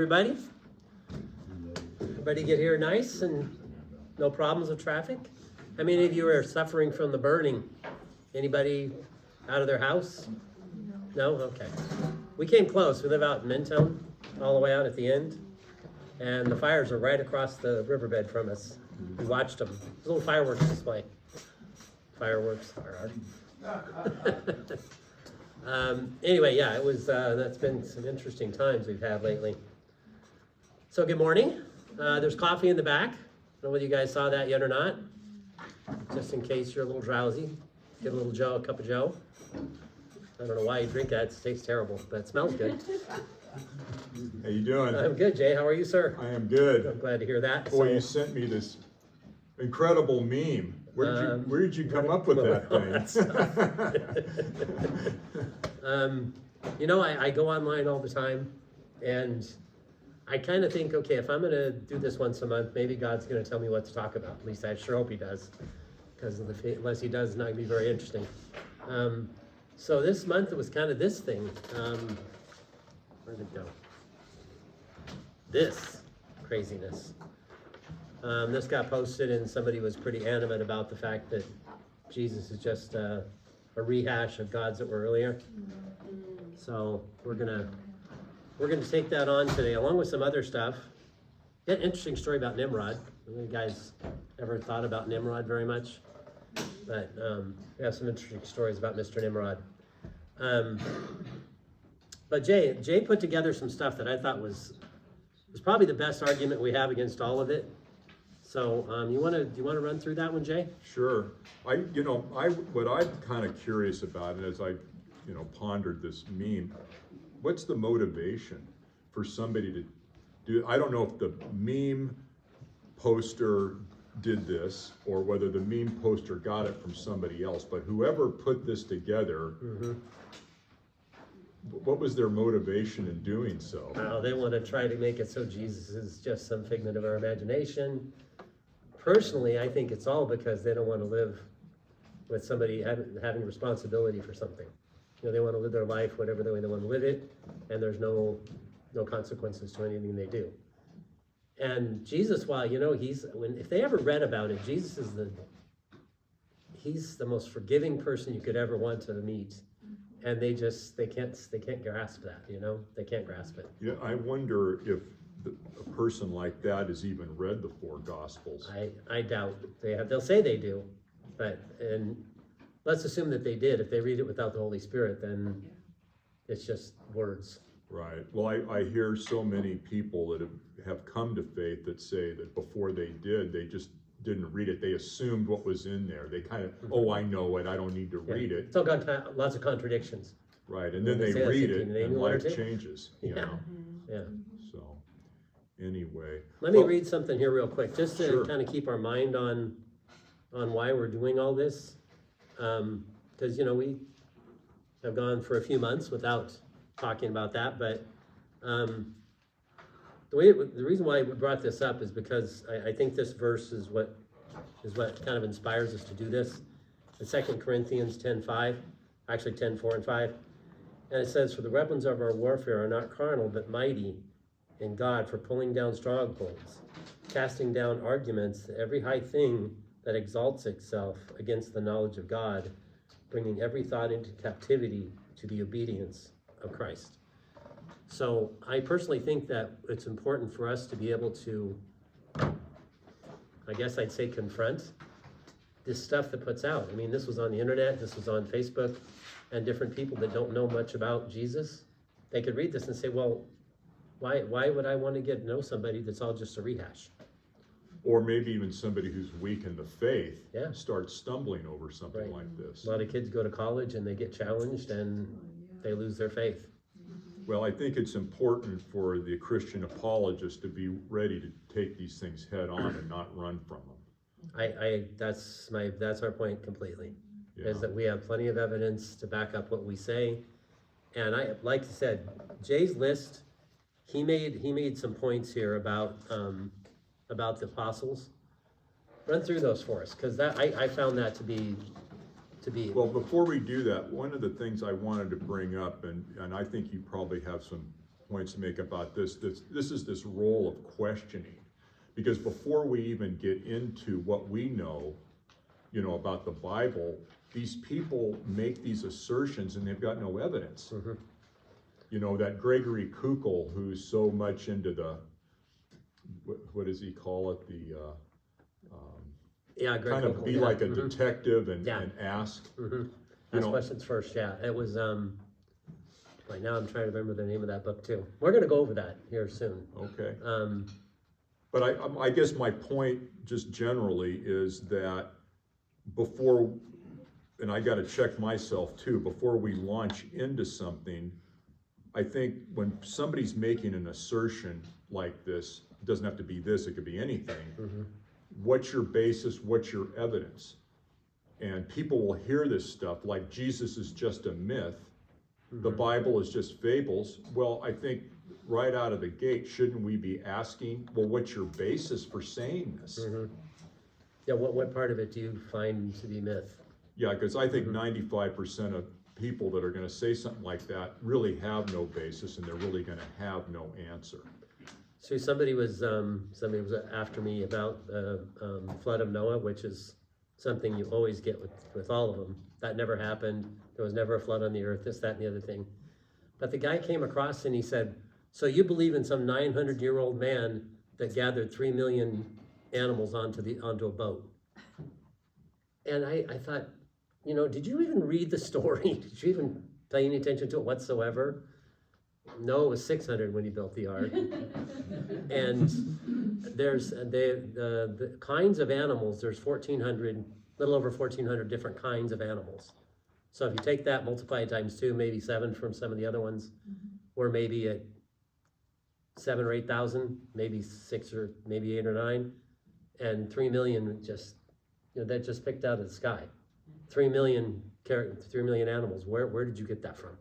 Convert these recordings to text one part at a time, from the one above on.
everybody. Everybody get here nice and no problems with traffic? How many of you are suffering from the burning? Anybody out of their house? No? Okay. We came close. We live out in Mintown, all the way out at the end. And the fires are right across the riverbed from us. We watched them. It was a little fireworks display. Fireworks are anyway, yeah, it was, that's been some interesting times we've had lately. So good morning. There's coffee in the back. I don't know whether you guys saw that yet or not. Just in case you're a little drowsy, get a little Joe, a cup of Joe. I don't know why you drink that. It tastes terrible, but it smells good. How you doing? I'm good, Jay. How are you, sir? I am good. I'm glad to hear that. Boy, you sent me this incredible meme. Where did you come up with that thing? You know, I go online all the time, and I kind of think, okay, if I'm going to do this once a month, maybe God's going to tell me what to talk about. At least I sure hope he does, because unless he does, it's not going to be very interesting. So this month it was kind of this thing. Where did it go? This craziness. This got posted, and somebody was pretty animate about the fact that Jesus is just a rehash of gods that were earlier. So we're gonna take that on today, along with some other stuff. Got an interesting story about Nimrod. You guys ever thought about Nimrod very much? But we have some interesting stories about Mr. Nimrod. But Jay put together some stuff that I thought was probably the best argument we have against all of it. So do you want to run through that one, Jay? Sure. What I'm kind of curious about, and as I pondered this meme, what's the motivation for somebody to do? I don't know if the meme poster did this or whether the meme poster got it from somebody else, but whoever put this together, what was their motivation in doing so? Well, they want to try to make it so Jesus is just some figment of our imagination. Personally, I think it's all because they don't want to live with somebody having responsibility for something. They want to live their life whatever the way they want to live it, and there's no consequences to anything they do. And Jesus, while if they ever read about it, Jesus is he's the most forgiving person you could ever want to meet. And they can't grasp that, they can't grasp it. Yeah, I wonder if a person like that has even read the four Gospels. I doubt they have. They'll say they do, and let's assume that they did. If they read it without the Holy Spirit, then it's just words. Right. Well, I hear so many people that have come to faith that say that before they did, they just didn't read it. They assumed what was in there. They kind of, I know it. I don't need to read it. It's all got lots of contradictions. Right. And then they read it and life changes. Yeah. So anyway. Let me read something here real quick, just to kind of keep our mind on why we're doing all this. Because, we have gone for a few months without talking about that. But the reason why we brought this up is because I think this verse is what kind of inspires us to do this. In 2 Corinthians 10:5, actually 10:4 and 5, and it says, "For the weapons of our warfare are not carnal, but mighty in God for pulling down strongholds, casting down arguments, every high thing that exalts itself against the knowledge of God, bringing every thought into captivity to the obedience of Christ." So I personally think that it's important for us to be able to, I guess I'd say, confront this stuff that puts out. I mean, this was on the internet, this was on Facebook, and different people that don't know much about Jesus, they could read this and say, well, why would I want to get to know somebody that's all just a rehash? Or maybe even somebody who's weak in the faith starts stumbling over something like this. A lot of kids go to college and they get challenged and they lose their faith. Well, I think it's important for the Christian apologist to be ready to take these things head on and not run from them. That's our point completely, is that we have plenty of evidence to back up what we say. And like I said, Jay's list, he made some points here about the apostles. Run through those for us, because I found that to be Well, before we do that, one of the things I wanted to bring up, and I think you probably have some points to make about this. This is this role of questioning. Because before we even get into what we know, about the Bible, these people make these assertions and they've got no evidence. That Gregory Kukul, who's so much into the, what does he call it? Greg kind of Kukul, be like a detective and ask. Ask questions first, it was, right now I'm trying to remember the name of that book too. We're gonna go over that here soon. Okay. But I guess my point just generally is that before, and I gotta check myself too, before we launch into something, I think when somebody's making an assertion like this, it doesn't have to be this, it could be anything. What's your basis, what's your evidence? And people will hear this stuff like Jesus is just a myth, the Bible is just fables. Well, I think right out of the gate, shouldn't we be asking, well, what's your basis for saying this? Yeah, what part of it do you find to be myth? Yeah, because I think 95% of people that are going to say something like that really have no basis, and they're really going to have no answer. So somebody was after me about the flood of Noah, which is something you always get with all of them. That never happened. There was never a flood on the earth, this, that, and the other thing. But the guy came across and he said, so you believe in some 900-year-old man that gathered 3 million animals onto a boat? And I thought, did you even read the story? Did you even pay any attention to it whatsoever? No, it was 600 when he built the ark. And there's the kinds of animals, there's 1,400, little over 1,400 different kinds of animals. So if you take that, multiply it times 2, maybe 7 from some of the other ones, or maybe at 7 or 8,000, maybe 6 or maybe 8 or 9, and 3 million just, that just picked out of the sky. 3 million animals. Where did you get that from?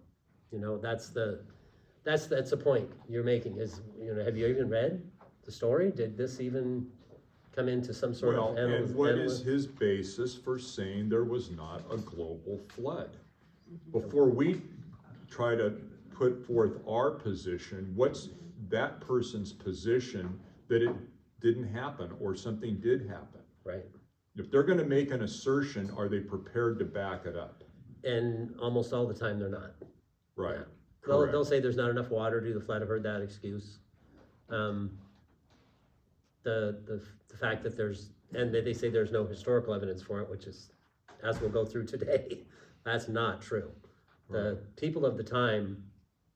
That's the point you're making is, have you even read the story? Did this even come into some sort of animal? And what is his basis for saying there was not a global flood? Before we try to put forth our position, what's that person's position that it didn't happen or something did happen? Right. If they're going to make an assertion, are they prepared to back it up? And almost all the time they're not. Right. Yeah. They'll say there's not enough water to do the flood. I've heard that excuse. The fact that they say there's no historical evidence for it, which is, as we'll go through today, that's not true. The people of the time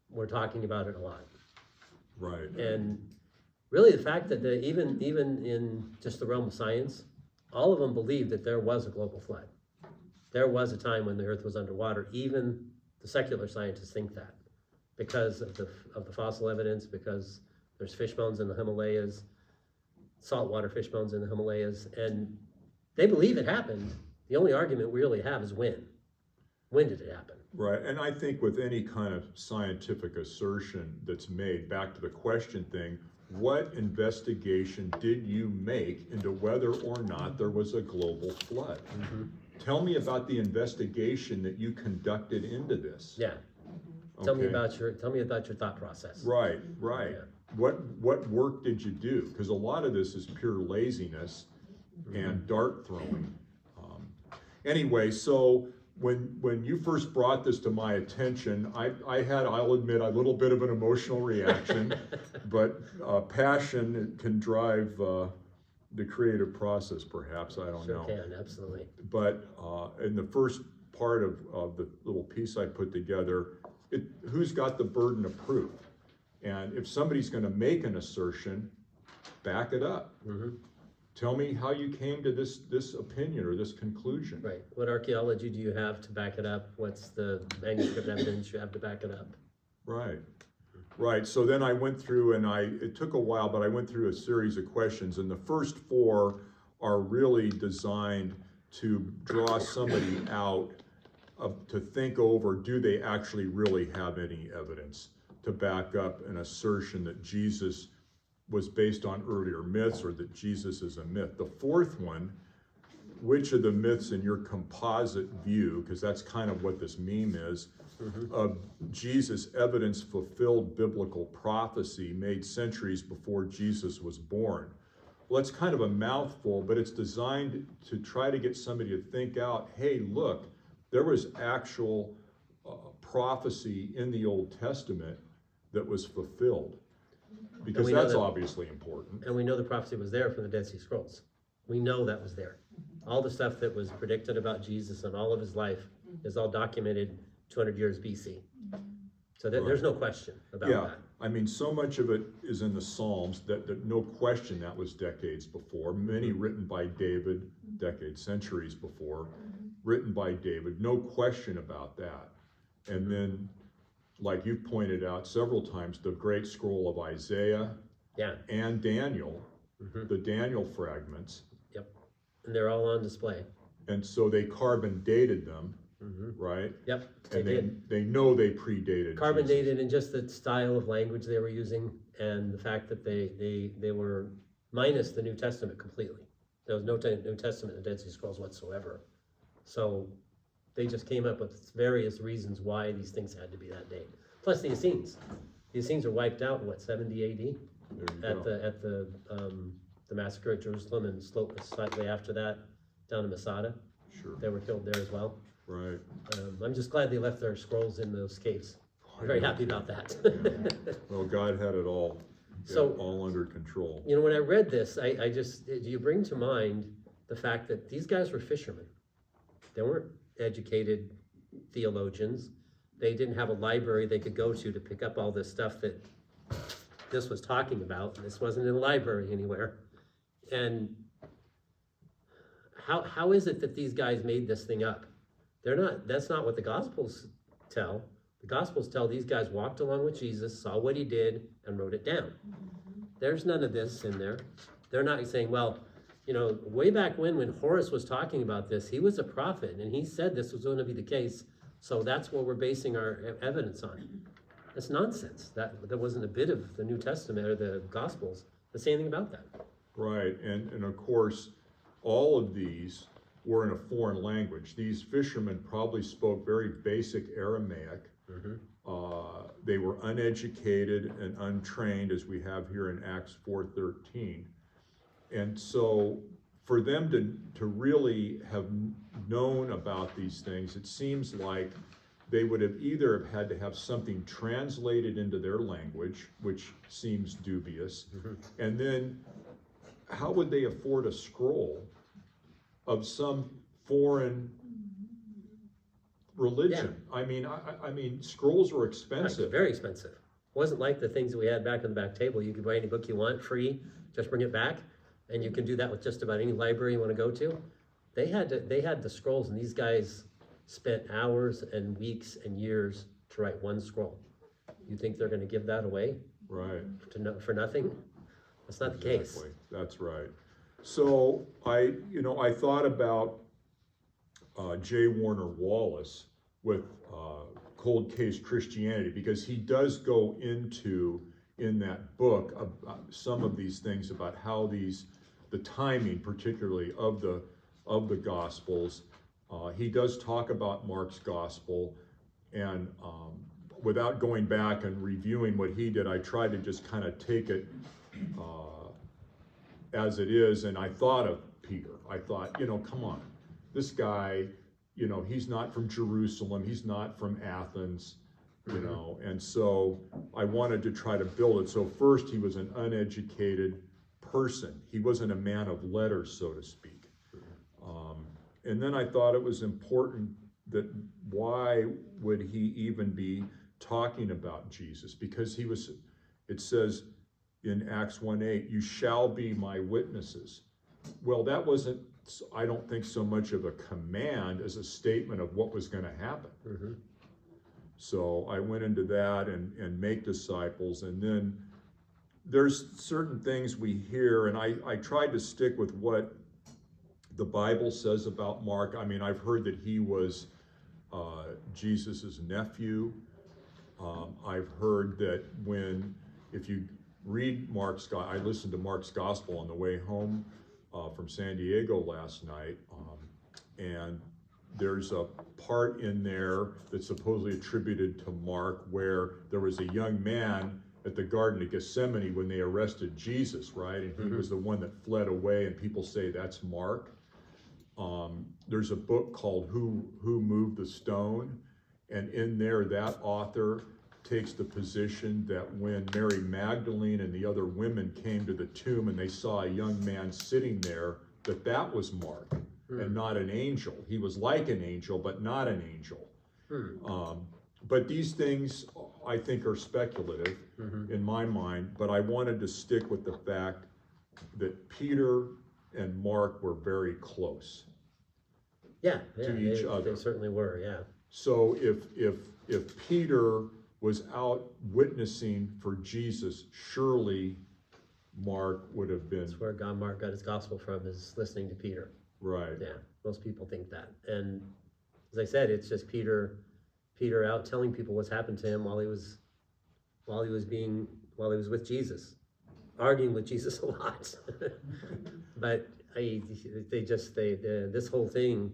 were talking about it a lot. Right. And really the fact that even in just the realm of science, all of them believed that there was a global flood. There was a time when the earth was underwater. Even the secular scientists think that because of the fossil evidence, because there's fish bones in the Himalayas, saltwater fish bones in the Himalayas, and they believe it happened. The only argument we really have is when. When did it happen? Right, and I think with any kind of scientific assertion that's made, back to the question thing, what investigation did you make into whether or not there was a global flood? Tell me about the investigation that you conducted into this. Yeah. Okay. Tell me about your thought process. Right. Yeah. What work did you do? Because a lot of this is pure laziness and dart throwing. Anyway, so when you first brought this to my attention, I had, I'll admit, a little bit of an emotional reaction, but passion can drive the creative process, perhaps, I don't know. Sure can, absolutely. But in the first part of the little piece I put together, who's got the burden of proof? And if somebody's going to make an assertion, back it up. Tell me how you came to this opinion or this conclusion. Right. What archaeology do you have to back it up? What's the manuscript evidence you have to back it up? Right. Right. So then I went through and it took a while, but I went through a series of questions, and the first 4 are really designed to draw somebody out to think over, do they actually really have any evidence to back up an assertion that Jesus was based on earlier myths or that Jesus is a myth. The 4th one, which of the myths in your composite view, because that's kind of what this meme is, of Jesus evidence fulfilled biblical prophecy made centuries before Jesus was born. Well, it's kind of a mouthful, but it's designed to try to get somebody to think out, hey, look, there was actual prophecy in the Old Testament that was fulfilled. Because that's obviously important. And we know the prophecy was there from the Dead Sea Scrolls. We know that was there. All the stuff that was predicted about Jesus and all of his life is all documented 200 years BC. So there's no question about that. I mean, so much of it is in the Psalms that no question that was decades before. Many written by David, decades, centuries before, written by David. No question about that. And then, like you've pointed out several times, the great scroll of Isaiah and Daniel, the Daniel fragments. Yep. And they're all on display. And so they carbon dated them, right? Yep. And they know they predated carbon Jesus. dated, and just the style of language they were using, and the fact that they were minus the New Testament completely. There was no New Testament in the Dead Sea Scrolls whatsoever. So they just came up with various reasons why these things had to be that date. Plus the Essenes. The Essenes are wiped out in 70 AD at the massacre at Jerusalem, and slightly after that down in Masada. Sure. They were killed there as well. Right. I'm just glad they left their scrolls in those caves. I'm very happy about that. Well, God had it all, all under control. You know, when I read this, I just, you bring to mind the fact that these guys were fishermen. They weren't educated theologians. They didn't have a library they could go to pick up all this stuff that this was talking about. This wasn't in a library anywhere. And how is it that these guys made this thing up? That's not what the Gospels tell. The Gospels tell these guys walked along with Jesus, saw what he did, and wrote it down. There's none of this in there. They're not saying, well, you know, way back when Horace was talking about this, he was a prophet, and he said this was going to be the case, so that's what we're basing our evidence on. That's nonsense. There wasn't a bit of the New Testament or the Gospels that say anything about that. Right, and of course, all of these were in a foreign language. These fishermen probably spoke very basic Aramaic. They were uneducated and untrained, as we have here in Acts 4:13. And so for them to really have known about these things, it seems like they would have either had to have something translated into their language, which seems dubious, and then how would they afford a scroll of some foreign religion? I mean, scrolls were expensive. Very expensive. It wasn't like the things that we had back on the back table. You could buy any book you want free, just bring it back, and you can do that with just about any library you want to go to. They had the scrolls, and these guys spent hours and weeks and years to write one scroll. You think they're going to give that away? Right. For nothing? That's not the case. That's right. So I thought about J. Warner Wallace with Cold Case Christianity, because he does go into, in that book, some of these things about how the timing, particularly of the Gospels. He does talk about Mark's Gospel, and without going back and reviewing what he did, I tried to just kind of take it as it is, and I thought of Peter. I thought, come on, this guy, he's not from Jerusalem, he's not from Athens, and so I wanted to try to build it. So first, he was an uneducated person. He wasn't a man of letters, so to speak. And then I thought it was important that why would he even be talking about Jesus? Because it says in Acts 1:8, you shall be my witnesses. Well, that wasn't, I don't think, so much of a command as a statement of what was going to happen. So I went into that and make disciples, and then there's certain things we hear, and I tried to stick with what the Bible says about Mark. I mean, I've heard that he was Jesus's nephew. I've heard that if you read I listened to Mark's Gospel on the way home from San Diego last night, and there's a part in there that's supposedly attributed to Mark where there was a young man at the Garden of Gethsemane when they arrested Jesus, right? And he was the one that fled away, and people say that's Mark. There's a book called Who Moved the Stone, and in there that author takes the position that when Mary Magdalene and the other women came to the tomb and they saw a young man sitting there, that was Mark and not an angel. He was like an angel, but not an angel. But these things, I think, are speculative in my mind, but I wanted to stick with the fact that Peter and Mark were very close. Yeah, to each other. They certainly were, yeah. So if Peter was out witnessing for Jesus, surely Mark would have been. That's where Mark got his gospel from, is listening to Peter. Right. Yeah, most people think that. And as I said, it's just Peter out telling people what's happened to him while he was with Jesus, arguing with Jesus a lot. But this whole thing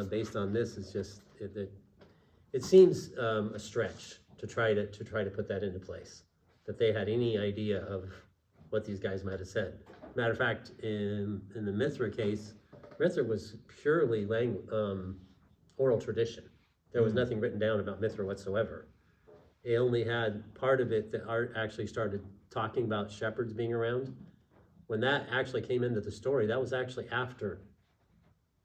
based on this is just it seems a stretch to try to put that into place, that they had any idea of what these guys might have said. Matter of fact, in the Mithra case, Mithra was purely oral tradition. There was nothing written down about Mithra whatsoever. It only had part of it that Art actually started talking about shepherds being around. When that actually came into the story, that was actually after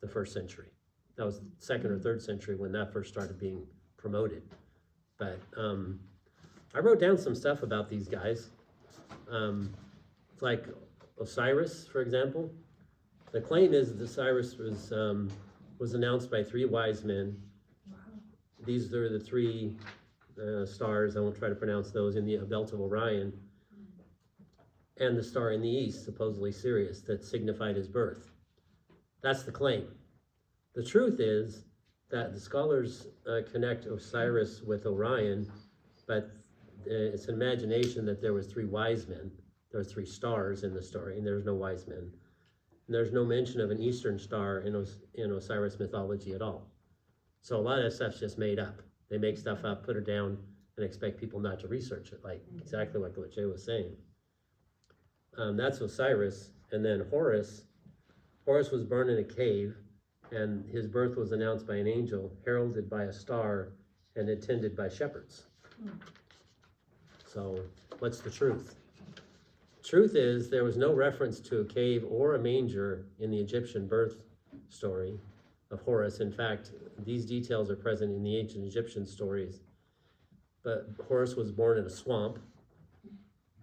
the 1st century. That was 2nd or 3rd century when that first started being promoted. But I wrote down some stuff about these guys. Like Osiris, for example. The claim is that Osiris was announced by 3 wise men. Wow. These are the 3 stars, I won't try to pronounce those, in the belt of Orion, and the star in the east, supposedly Sirius, that signified his birth. That's the claim. The truth is that the scholars connect Osiris with Orion, but it's an imagination that there was 3 wise men. There were 3 stars in the story, and there's no wise men. And there's no mention of an eastern star in Osiris mythology at all. So a lot of that stuff's just made up. They make stuff up, put it down, and expect people not to research it, like exactly like what Jay was saying. That's Osiris. And then Horus was born in a cave, and his birth was announced by an angel, heralded by a star, and attended by shepherds. So what's the truth? Truth is, there was no reference to a cave or a manger in the Egyptian birth story of Horus. In fact, these details are present in the ancient Egyptian stories. But Horus was born in a swamp.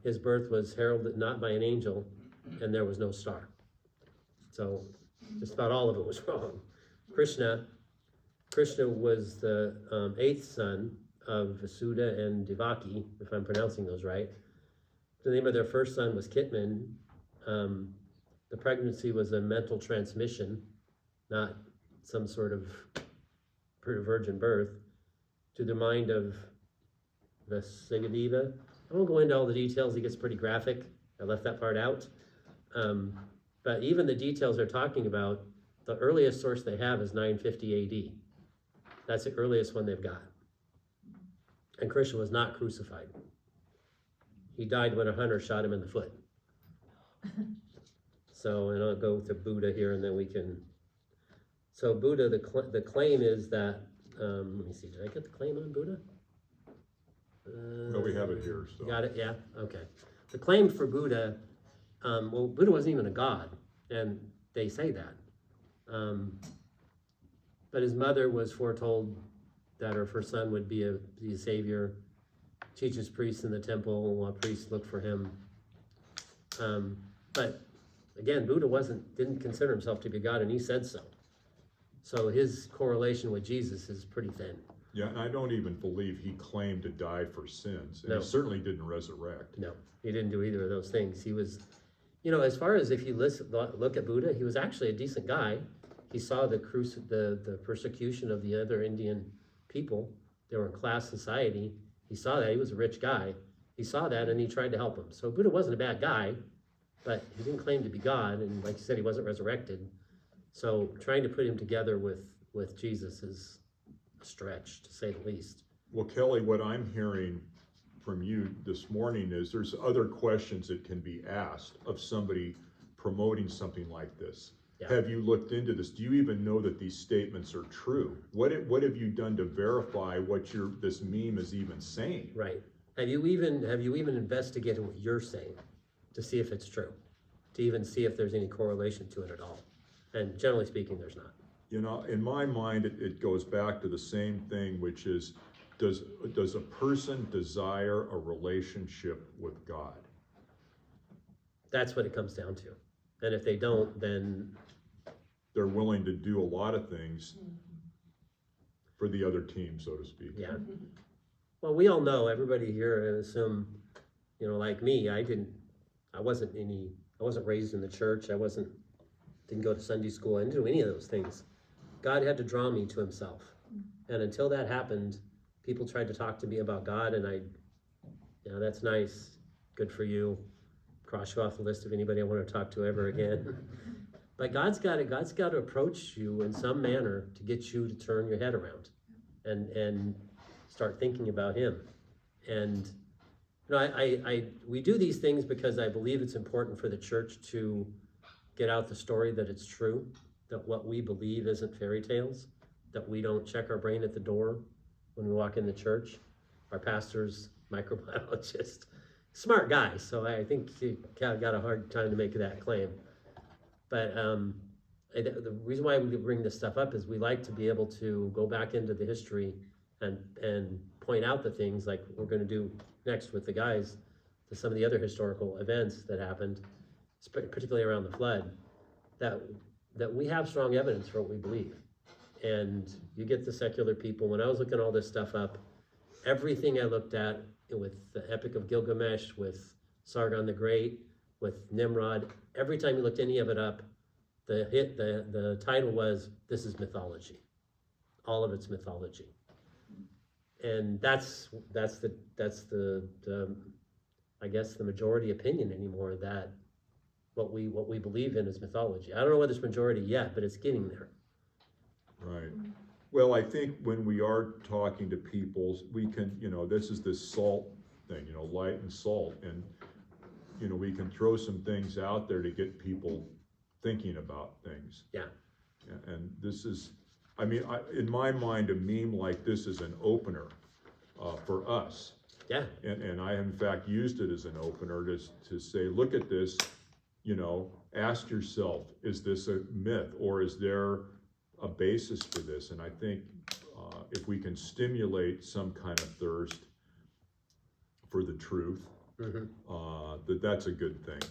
His birth was heralded not by an angel, and there was no star. So just about all of it was wrong. Krishna was the 8th son of Vasuda and Devaki, if I'm pronouncing those right. The name of their first son was Kitman. The pregnancy was a mental transmission, not some sort of virgin birth, to the mind of Vasudeva. I won't go into all the details, it gets pretty graphic. I left that part out. But even the details they're talking about, the earliest source they have is 950 AD. That's the earliest one they've got. And Krishna was not crucified. He died when a hunter shot him in the foot. So, and I'll go to Buddha here, and then we can. So Buddha, the claim is that, let me see, did I get the claim on Buddha? No, we have it here. So. Got it, yeah, okay. The claim for Buddha, well, Buddha wasn't even a god, and they say that. But his mother was foretold that her first son would be a savior, teaches priests in the temple while priests look for him. But again, Buddha didn't consider himself to be God, and he said so. So his correlation with Jesus is pretty thin. Yeah, and I don't even believe he claimed to die for sins. And No. he certainly didn't resurrect. No, he didn't do either of those things. He was, as far as if you look at Buddha, he was actually a decent guy. He saw the persecution of the other Indian people. They were in class society. He saw that. He was a rich guy. He saw that, and he tried to help them. So Buddha wasn't a bad guy, but he didn't claim to be God, and like you said, he wasn't resurrected. So trying to put him together with with Jesus is a stretch, to say the least. Well, Kelly, what I'm hearing from you this morning is there's other questions that can be asked of somebody promoting something like this. Yeah. Have you looked into this? Do you even know that these statements are true? What have you done to verify what this meme is even saying? Right. Have you even investigated what you're saying to see if it's true? To even see if there's any correlation to it at all? And generally speaking, there's not. You know, in my mind, it goes back to the same thing, which is, does a person desire a relationship with God? That's what it comes down to. And if they don't, then they're willing to do a lot of things for the other team, so to speak. yeah. Well, we all know, everybody here, I assume, you know, like me, I wasn't raised in the church. Didn't go to Sunday school. I didn't do any of those things. God had to draw me to himself. And until that happened, people tried to talk to me about God, and that's nice. Good for you. Cross you off the list of anybody I want to talk to ever again. But God's got to approach you in some manner to get you to turn your head around and start thinking about him. And you know, we do these things because I believe it's important for the church to get out the story that it's true, that what we believe isn't fairy tales, that we don't check our brain at the door when we walk in the church. Our pastor's microbiologist, smart guy, so I think he got a hard time to make that claim. But the reason why we bring this stuff up is we like to be able to go back into the history and point out the things like we're going to do next with the guys, to some of the other historical events that happened, particularly around the flood, that we have strong evidence for what we believe. And you get the secular people. When I was looking all this stuff up, everything I looked at with the Epic of Gilgamesh, with Sargon the Great, with Nimrod, every time you looked any of it up, the title was, "This is mythology." All of it's mythology. And that's the I guess the majority opinion anymore, that what we believe in is mythology. I don't know whether it's majority yet, but it's getting there. Right. Well, I think when we are talking to people, we can, you know, this is this salt thing, you know, light and salt, and you know, we can throw some things out there to get people thinking about things. Yeah. And this is, I mean, in my mind, a meme like this is an opener for us. Yeah. And I, in fact, used it as an opener to say, look at this, you know, ask yourself, is this a myth, or is there a basis for this? And I think if we can stimulate some kind of thirst for the truth, that's a good thing.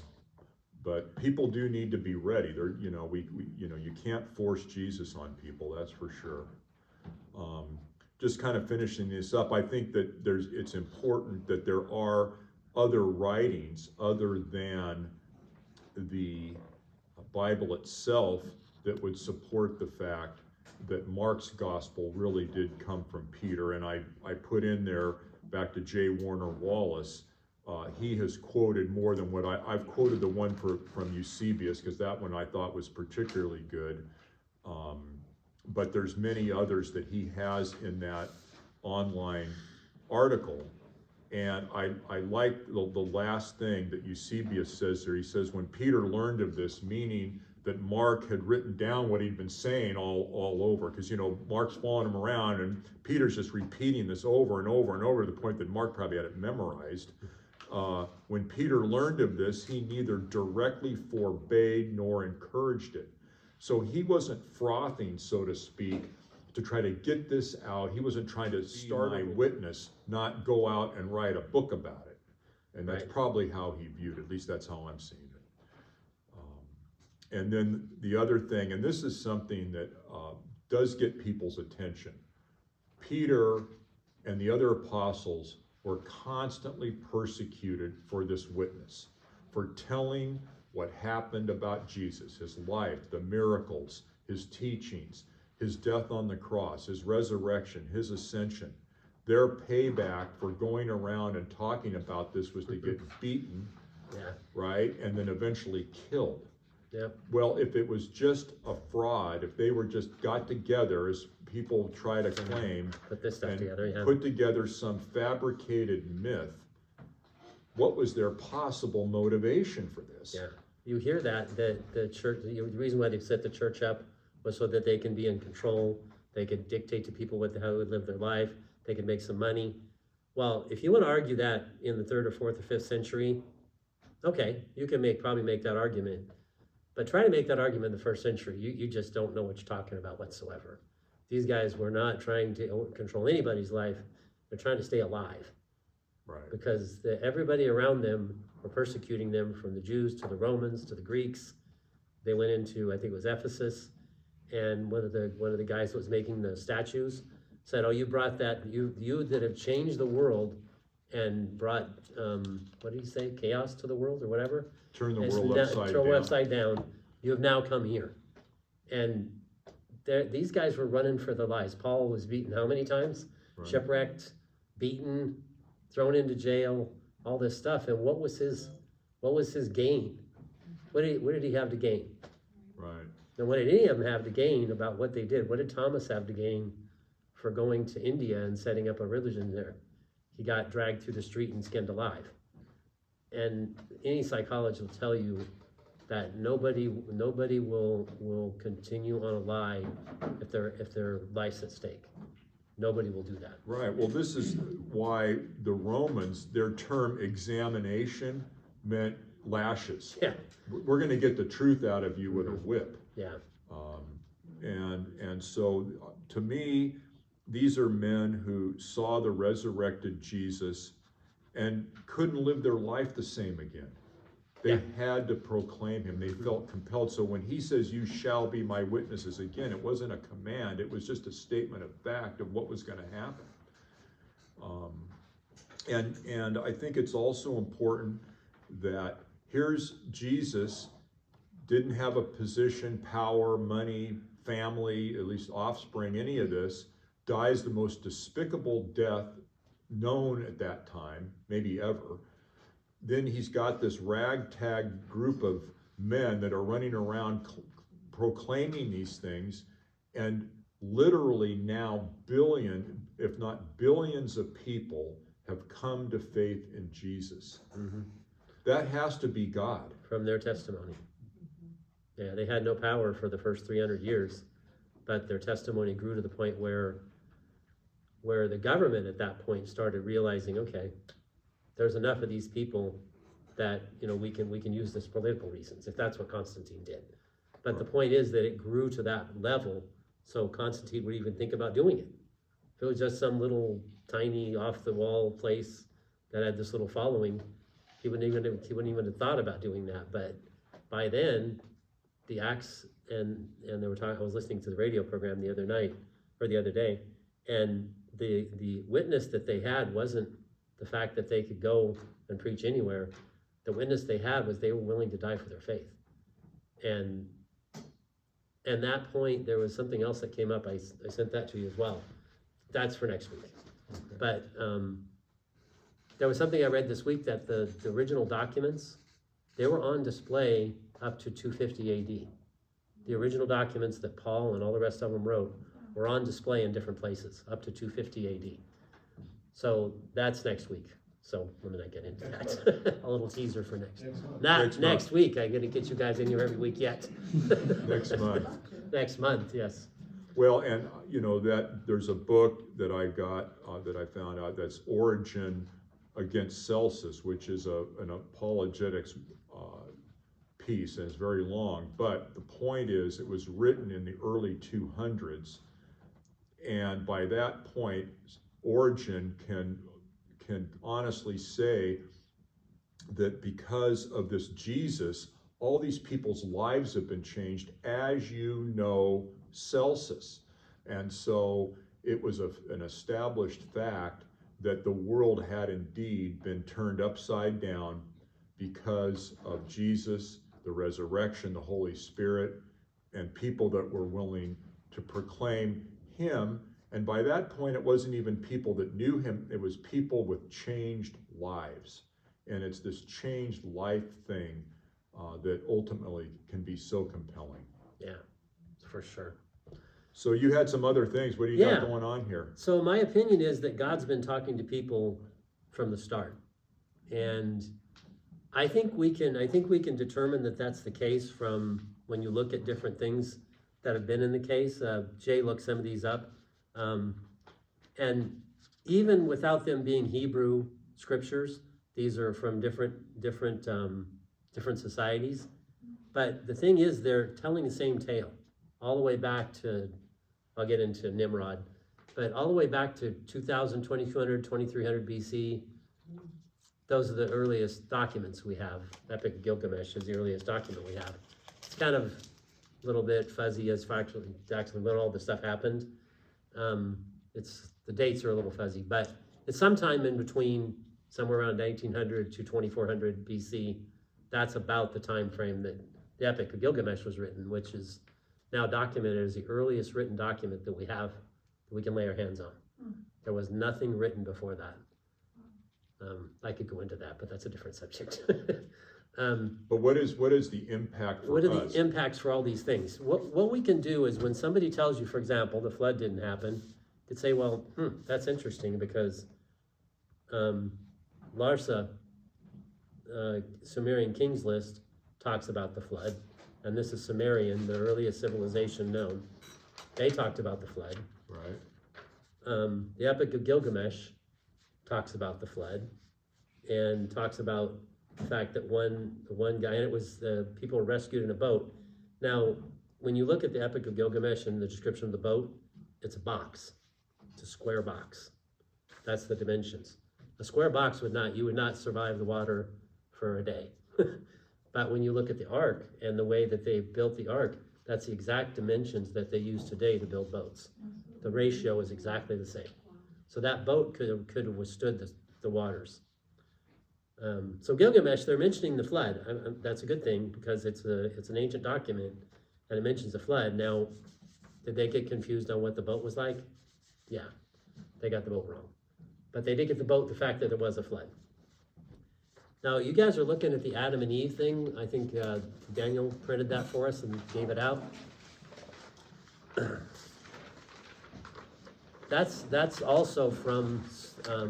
But people do need to be ready. They're, you know, you can't force Jesus on people, that's for sure. Just kind of finishing this up, I think that it's important that there are other writings other than the Bible itself that would support the fact that Mark's gospel really did come from Peter. And I put in there, back to J. Warner Wallace, he has quoted more than what I've quoted the one from Eusebius, because that one I thought was particularly good. But there's many others that he has in that online article. And I like the last thing that Eusebius says there. He says, when Peter learned of this, meaning that Mark had written down what he'd been saying all over, because, you know, Mark's following him around and Peter's just repeating this over and over and over to the point that Mark probably had it memorized. When Peter learned of this, he neither directly forbade nor encouraged it. So he wasn't frothing, so to speak, to try to get this out. He wasn't trying to start a witness, not go out and write a book about it. And that's probably how he viewed it. At least that's how I'm seeing it. And then the other thing, and this is something that does get people's attention. Peter and the other apostles were constantly persecuted for this witness, for telling what happened about Jesus, his life, the miracles, his teachings, his death on the cross, his resurrection, his ascension. Their payback for going around and talking about this was to get beaten, right, and then eventually killed. Yep. Well, if it was just a fraud, if they were just got together, as people try to claim, Put this stuff and together, yeah. put together some fabricated myth, what was their possible motivation for this? Yeah, you hear that the church, the reason why they set the church up was so that they can be in control, they could dictate to people how they would live their life, they could make some money. Well, if you want to argue that in the 3rd or 4th or 5th century, okay, you can probably make that argument. But try to make that argument in the 1st century, you just don't know what you're talking about whatsoever. These guys were not trying to control anybody's life, they're trying to stay alive. Right. Because everybody around them were persecuting them, from the Jews to the Romans to the Greeks. They went into, I think it was Ephesus, and one of the guys that was making the statues said, "Oh, you brought that, you that have changed the world and brought what did he say, chaos to the world or whatever? Turn the And world now, upside throw it down. upside down. You have now come here." And these guys were running for their lives. Paul was beaten how many times? Right. Shipwrecked, beaten, thrown into jail, all this stuff. And what was his gain? What did he have to gain? Right. And what did any of them have to gain about what they did? What did Thomas have to gain for going to India and setting up a religion there? He got dragged through the street and skinned alive. And any psychologist will tell you that nobody will continue on a lie if their life's at stake. Nobody will do that. Right. Well, this is why the Romans, their term examination meant lashes. Yeah. We're going to get the truth out of you with a whip. Yeah. And so to me, these are men who saw the resurrected Jesus and couldn't live their life the same again. They had to proclaim him. They felt compelled. So when he says, "You shall be my witnesses," again, it wasn't a command. It was just a statement of fact of what was going to happen. And I think it's also important that here's Jesus, didn't have a position, power, money, family, at least offspring, any of this, dies the most despicable death known at that time, maybe ever. Then he's got this ragtag group of men that are running around proclaiming these things, and literally now if not billions of people have come to faith in Jesus. Mm-hmm. That has to be God. From their testimony. Yeah, they had no power for the first 300 years, but their testimony grew to the point where the government at that point started realizing, okay, there's enough of these people that, we can use this for political reasons, if that's what Constantine did. But the point is that it grew to that level, so Constantine would even think about doing it. If it was just some little tiny off-the-wall place that had this little following, he wouldn't even have thought about doing that. But by then, the Acts, and they were talking, I was listening to the radio program the other day, and the witness that they had wasn't the fact that they could go and preach anywhere. The witness they had was they were willing to die for their faith. And that point, there was something else that came up. I sent that to you as well. That's for next week. Okay. But there was something I read this week that the original documents, they were on display up to 250 AD. The original documents that Paul and all the rest of them wrote were on display in different places up to 250 AD. So that's next week. So let me not get into that. A little teaser for next week. I'm going to get you guys in here every week yet. Next month. Next month, yes. Well, and that there's a book that I got that I found out, that's Origin Against Celsus, which is an apologetics piece, and it's very long. But the point is, it was written in the early 200s, and by that point, Origin can honestly say that because of this Jesus, all these people's lives have been changed, as Celsus. And so it was an established fact that the world had indeed been turned upside down because of Jesus, the resurrection, the Holy Spirit, and people that were willing to proclaim him. And by that point, it wasn't even people that knew him, it was people with changed lives. And it's this changed life thing that ultimately can be so compelling. Yeah, for sure. So you had some other things. What do you got Yeah. going on here? So my opinion is that God's been talking to people from the start. And I think we can determine that that's the case from when you look at different things that have been in the case. Jay looked some of these up. And even without them being Hebrew scriptures, these are from different societies. But the thing is, they're telling the same tale all the way back to, I'll get into Nimrod, but all the way back to 2000, 2200, 2300 BC. Those are the earliest documents we have. Epic of Gilgamesh is the earliest document we have. It's kind of a little bit fuzzy as for actually when all this stuff happened. The dates are a little fuzzy, but it's sometime in between, somewhere around 1900 to 2400 BC. That's about the time frame that the Epic of Gilgamesh was written, which is now documented as the earliest written document that we have that we can lay our hands on. There was nothing written before that. I could go into that, but that's a different subject. But what is the impact for us? What are the impacts for all these things? What we can do is when somebody tells you, for example, the flood didn't happen, you could say, well, that's interesting because Larsa, Sumerian Kings List, talks about the flood, and this is Sumerian, the earliest civilization known. They talked about the flood. Right. The Epic of Gilgamesh talks about the flood and talks about the fact that one guy, and it was the people were rescued in a boat. Now, when you look at the Epic of Gilgamesh and the description of the boat, it's a box. It's a square box. That's the dimensions. A square box you would not survive the water for a day. But when you look at the ark and the way that they built the ark, that's the exact dimensions that they use today to build boats. The ratio is exactly the same. So that boat could have withstood the waters. So Gilgamesh, they're mentioning the flood. That's a good thing because it's an ancient document and it mentions the flood. Now, did they get confused on what the boat was like? Yeah, they got the boat wrong. But they did get the fact that there was a flood. Now, you guys are looking at the Adam and Eve thing. I think Daniel printed that for us and gave it out. That's also from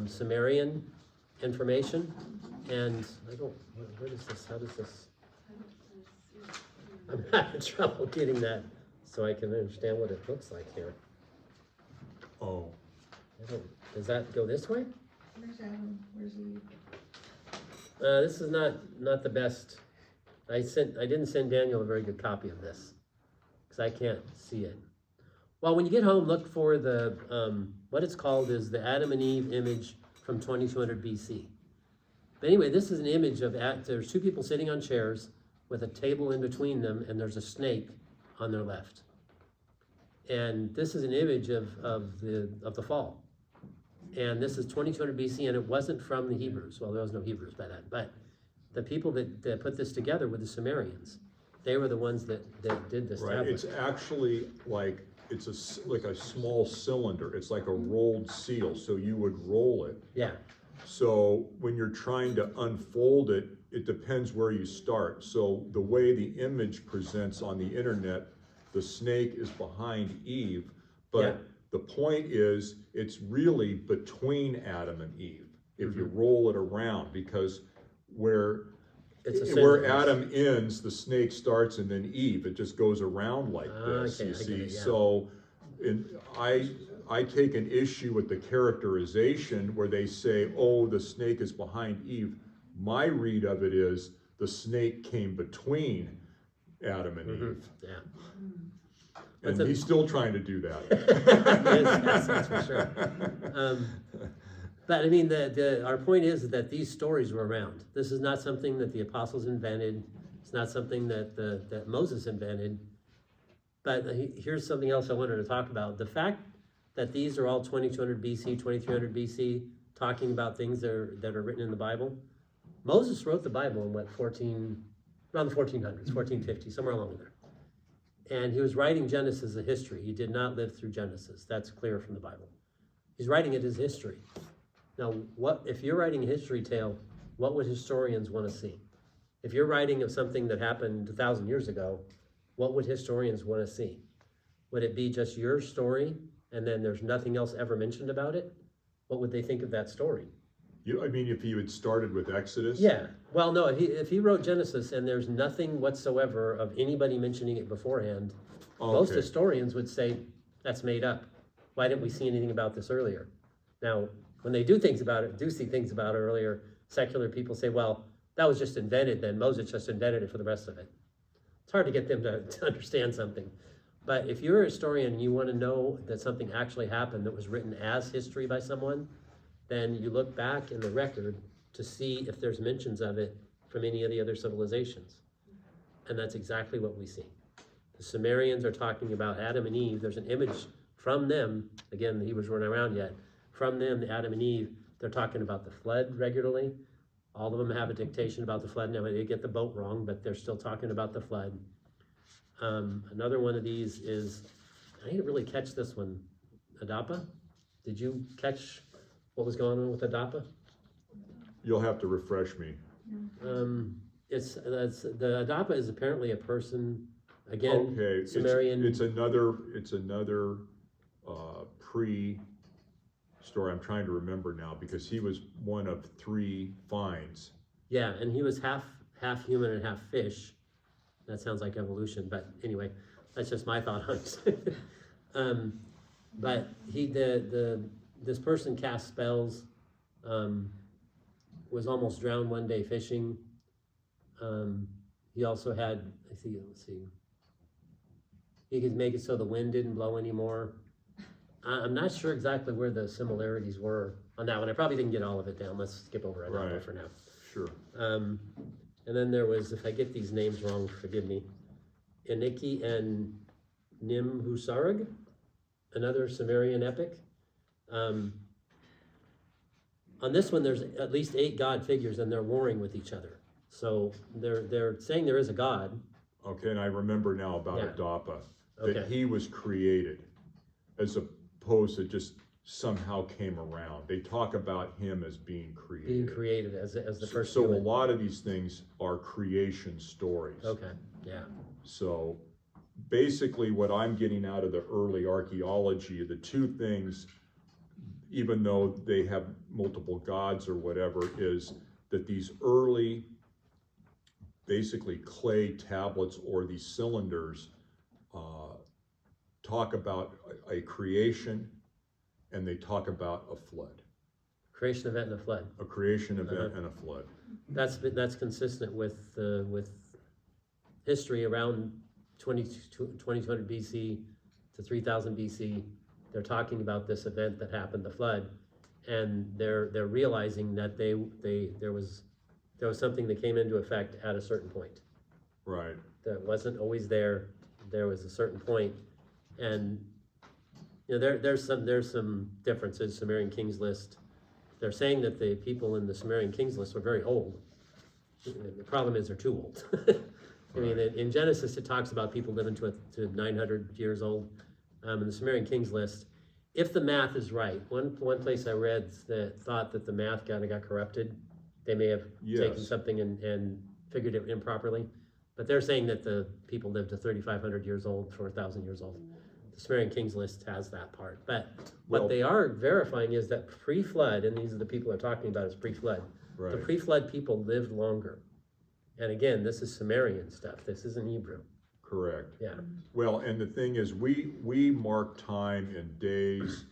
Sumerian information, and where is this? How does this? I'm having trouble getting that so I can understand what it looks like here. Oh. Does that go this way? Where's Adam? Where's Eve? This is not the best. I didn't send Daniel a very good copy of this because I can't see it. Well, when you get home, look for the, what it's called is the Adam and Eve image from 2200 BC. But anyway, this is an image of, there's two people sitting on chairs with a table in between them, and there's a snake on their left. And this is an image of the fall. And this is 2200 BC, and it wasn't from the Hebrews. Well, there was no Hebrews by then, but the people that put this together were the Sumerians. They were the ones that did this Right, tablet. it's actually like, like a small cylinder. It's like a rolled seal, so you would roll it. Yeah. So when you're trying to unfold it, it depends where you start. So the way the image presents on the internet, the snake is behind Eve, but Yeah. the point is it's really between Adam and Eve if you roll it around, because where Adam ends, the snake starts, and then Eve. It just goes around like this, Okay, you I see. get it, yeah. So I take an issue with the characterization where they say, oh, the snake is behind Eve. My read of it is the snake came between Adam and Eve. Yeah. And he's still trying to do that. Yes, that's for sure. But I mean, our point is that these stories were around. This is not something that the apostles invented. It's not something that Moses invented. But here's something else I wanted to talk about. The fact that these are all 2200 BC, 2300 BC, talking about things that are written in the Bible. Moses wrote the Bible in around the 1400s, 1450, somewhere along there. And he was writing Genesis as history. He did not live through Genesis. That's clear from the Bible. He's writing it as history. Now, if you're writing a history tale, what would historians want to see? If you're writing of something that happened 1,000 years ago, what would historians want to see? Would it be just your story and then there's nothing else ever mentioned about it? What would they think of that story? I mean, if you had started with Exodus? Yeah, well, no, if he wrote Genesis and there's nothing whatsoever of anybody mentioning it beforehand, most Okay. historians would say, that's made up. Why didn't we see anything about this earlier? Now, when they do see things about it earlier, secular people say, well, that was just invented then. Moses just invented it for the rest of it. It's hard to get them to understand something. But if you're a historian and you want to know that something actually happened that was written as history by someone, then you look back in the record to see if there's mentions of it from any of the other civilizations. And that's exactly what we see. The Sumerians are talking about Adam and Eve. There's an image from them. Again, the Hebrews weren't around yet. From them, the Adam and Eve, they're talking about the flood regularly. All of them have a dictation about the flood. Now, they get the boat wrong, but they're still talking about the flood. Another one of these is, I didn't really catch this one, Adapa. Did you catch what was going on with Adapa? You'll have to refresh me. The Adapa is apparently a person, again, Okay, Sumerian. it's another pre-story. I'm trying to remember now because he was one of 3 finds. Yeah, and he was half human and half fish. That sounds like evolution, but anyway, that's just my thought on it. But this person cast spells, was almost drowned one day fishing. He also had, let's see, he could make it so the wind didn't blow anymore. I'm not sure exactly where the similarities were on that one. I probably didn't get all of it down. Let's skip over it Right. for now. Sure. And then there was, if I get these names wrong, forgive me, Eniki and Nimhusarag, another Sumerian epic. On this one, there's at least 8 god figures and they're warring with each other. So they're saying there is a god. Okay, and I remember now about Yeah. Adapa, Okay. that he was created as opposed to just somehow came around. They talk about him as being created. Being created as the first So a human. lot of these things are creation stories. Okay, yeah. So basically what I'm getting out of the early archaeology, the 2 things, even though they have multiple gods or whatever, is that these early, basically clay tablets or these cylinders talk about a creation and they talk about a flood. Creation event and a flood. A creation event and a flood. That's consistent with history around 2200 BC to 3000 BC. They're talking about this event that happened, the flood, and they're realizing that there was something that came into effect at a certain point. Right. That wasn't always there. There was a certain point, and you know there's some differences. Sumerian Kings List. They're saying that the people in the Sumerian Kings List were very old. The problem is they're too old. I mean, in Genesis it talks about people living to 900 years old. In the Sumerian Kings List, if the math is right, one place I read that thought that the math kind of got corrupted. They may have taken something and figured it improperly, but they're saying that the people lived to 3,500 years old, 4,000 years old. The Sumerian Kings List has that part, but what they are verifying is that pre-flood, and these are the people they're talking about as pre-flood, Right. the pre-flood people lived longer. And again, this is Sumerian stuff. This isn't Hebrew. Correct. Yeah. Well, and the thing is, we mark time in days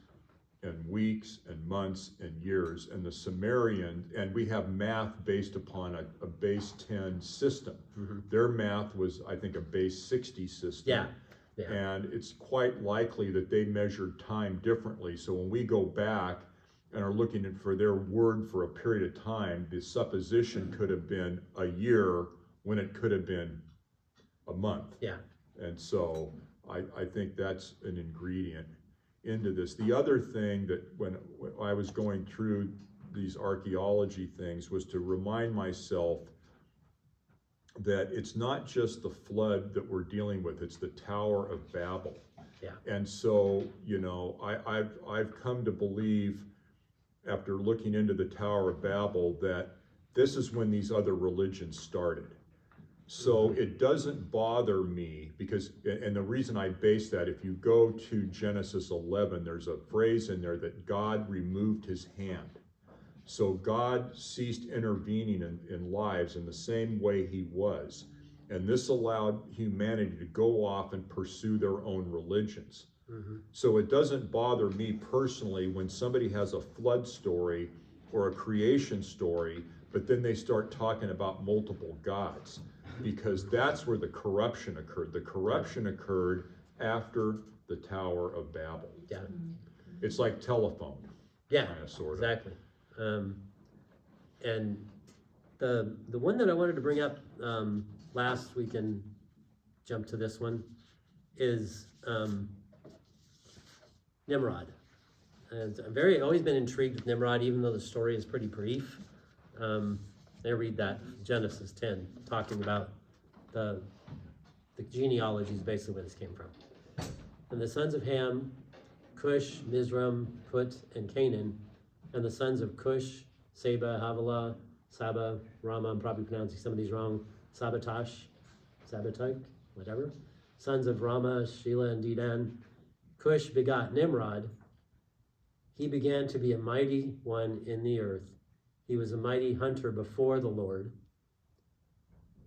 and weeks and months and years, and the Sumerian, and we have math based upon a base 10 system. Mm-hmm. Their math was, I think, a base 60 system. Yeah. Yeah. And it's quite likely that they measured time differently. So when we go back and are looking for their word for a period of time, the supposition could have been a year when it could have been a month. Yeah. And so I think that's an ingredient into this. The other thing that when I was going through these archaeology things was to remind myself that it's not just the flood that we're dealing with, it's the Tower of Babel. Yeah. And so, you know, I've come to believe after looking into the Tower of Babel that this is when these other religions started. So it doesn't bother me because, and the reason I base that, if you go to Genesis 11, there's a phrase in there that God removed his hand. So God ceased intervening in lives in the same way he was. And this allowed humanity to go off and pursue their own religions. So it doesn't bother me personally when somebody has a flood story or a creation story, but then they start talking about multiple gods, because that's where the corruption occurred. The corruption occurred after the Tower of Babel. Yeah. It's like telephone. Yeah, Kinda, sorta. exactly. And the one that I wanted to bring up last, we can jump to this one, is Nimrod. And I've always been intrigued with Nimrod, even though the story is pretty brief. I read that Genesis 10, talking about the genealogy is basically where this came from. And the sons of Ham, Cush, Mizraim, Put, and Canaan, and the sons of Cush, Seba, Havilah, Saba, Rama, I'm probably pronouncing some of these wrong, Sabotage, whatever. Sons of Rama, Shelah, and Dedan. Cush begot Nimrod. He began to be a mighty one in the earth. He was a mighty hunter before the Lord.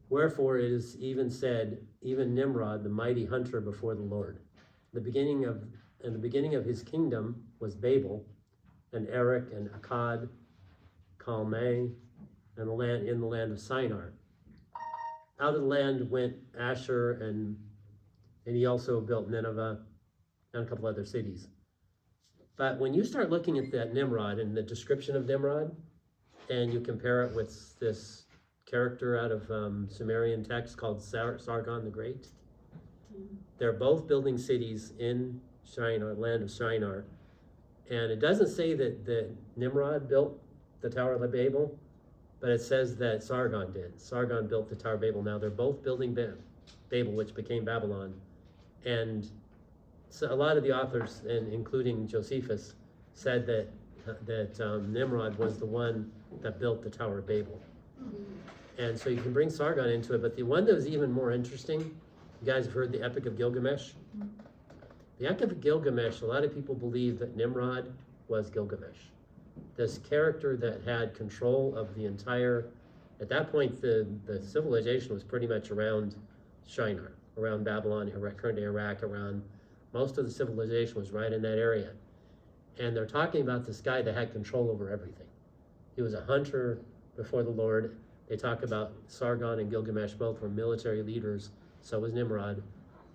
Wherefore it is even said, even Nimrod, the mighty hunter before the Lord. The beginning of his kingdom was Babel, and Erech, and Akkad, Calmeh, and in the land of Shinar. Out of the land went Asher, and he also built Nineveh and a couple other cities. But when you start looking at that Nimrod and the description of Nimrod, and you compare it with this character out of Sumerian text called Sargon the Great, they're both building cities in Shinar, land of Shinar. And it doesn't say that Nimrod built the Tower of Babel, but it says that Sargon did. Sargon built the Tower of Babel. Now they're both building Babel, which became Babylon. And so a lot of the authors, and including Josephus, said that Nimrod was the one that built the Tower of Babel. And so you can bring Sargon into it, but the one that was even more interesting, you guys have heard the Epic of Gilgamesh? The Epic of Gilgamesh, a lot of people believe that Nimrod was Gilgamesh. This character that had control of the entire, at that point the civilization was pretty much around Shinar, around Babylon, current day Iraq, around, most of the civilization was right in that area. And they're talking about this guy that had control over everything. He was a hunter before the Lord. They talk about Sargon and Gilgamesh, both were military leaders, so was Nimrod,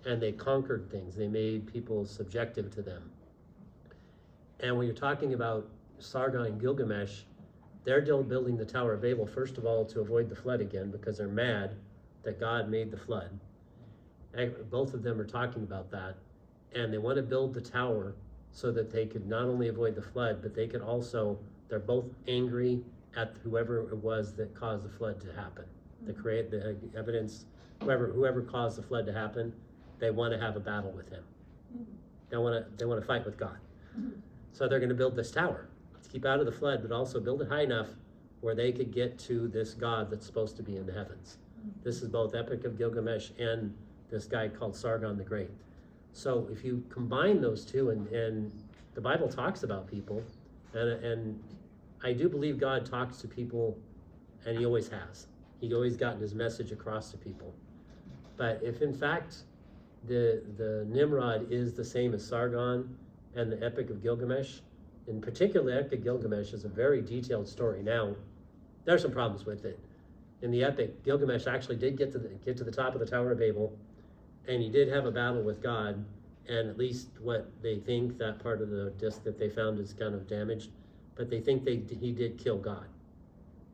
and they conquered things. They made people subjective to them. And when you're talking about Sargon and Gilgamesh, they're still building the Tower of Babel, first of all, to avoid the flood again, because they're mad that God made the flood. And both of them are talking about that. And they want to build the tower so that they could not only avoid the flood, but they could also, they're both angry at whoever it was that caused the flood to happen. They create the evidence, whoever caused the flood to happen, they want to have a battle with him. They want to fight with God. So they're going to build this tower to keep out of the flood, but also build it high enough where they could get to this God that's supposed to be in the heavens. This is both Epic of Gilgamesh and this guy called Sargon the Great. So if you combine those two, and the Bible talks about people, and I do believe God talks to people, and he always has. He always gotten his message across to people. But if in fact the Nimrod is the same as Sargon and the Epic of Gilgamesh, in particular the Epic of Gilgamesh is a very detailed story. Now, there are some problems with it. In the Epic, Gilgamesh actually did get to the top of the Tower of Babel, and he did have a battle with God, and at least what they think, that part of the disc that they found is kind of damaged, but they think he did kill God.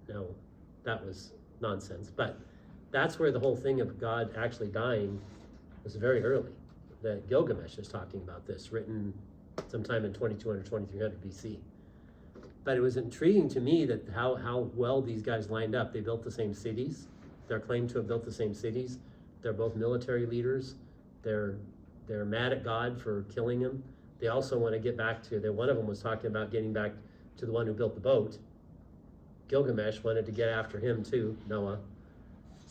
Now, that was nonsense, but that's where the whole thing of God actually dying was very early. That Gilgamesh is talking about this, written sometime in 2200, 2300 BC. But it was intriguing to me that how well these guys lined up. They built the same cities. They're claimed to have built the same cities. They're both military leaders. They're mad at God for killing him. They also want to get back to, one of them was talking about getting back to the one who built the boat. Gilgamesh wanted to get after him too, Noah.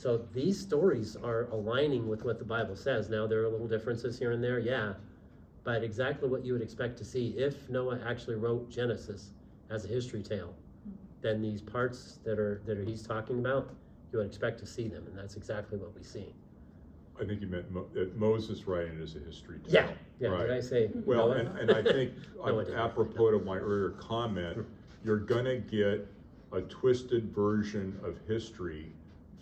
So these stories are aligning with what the Bible says. Now, there are little differences here and there, yeah, but exactly what you would expect to see if Noah actually wrote Genesis as a history tale. Then these parts that he's talking about, you would expect to see them, and that's exactly what we see. I think you meant Moses writing it as a history tale. Yeah, yeah. Right. Did I say Well, Noah? and I think No, I didn't. apropos of my earlier comment, you're gonna get a twisted version of history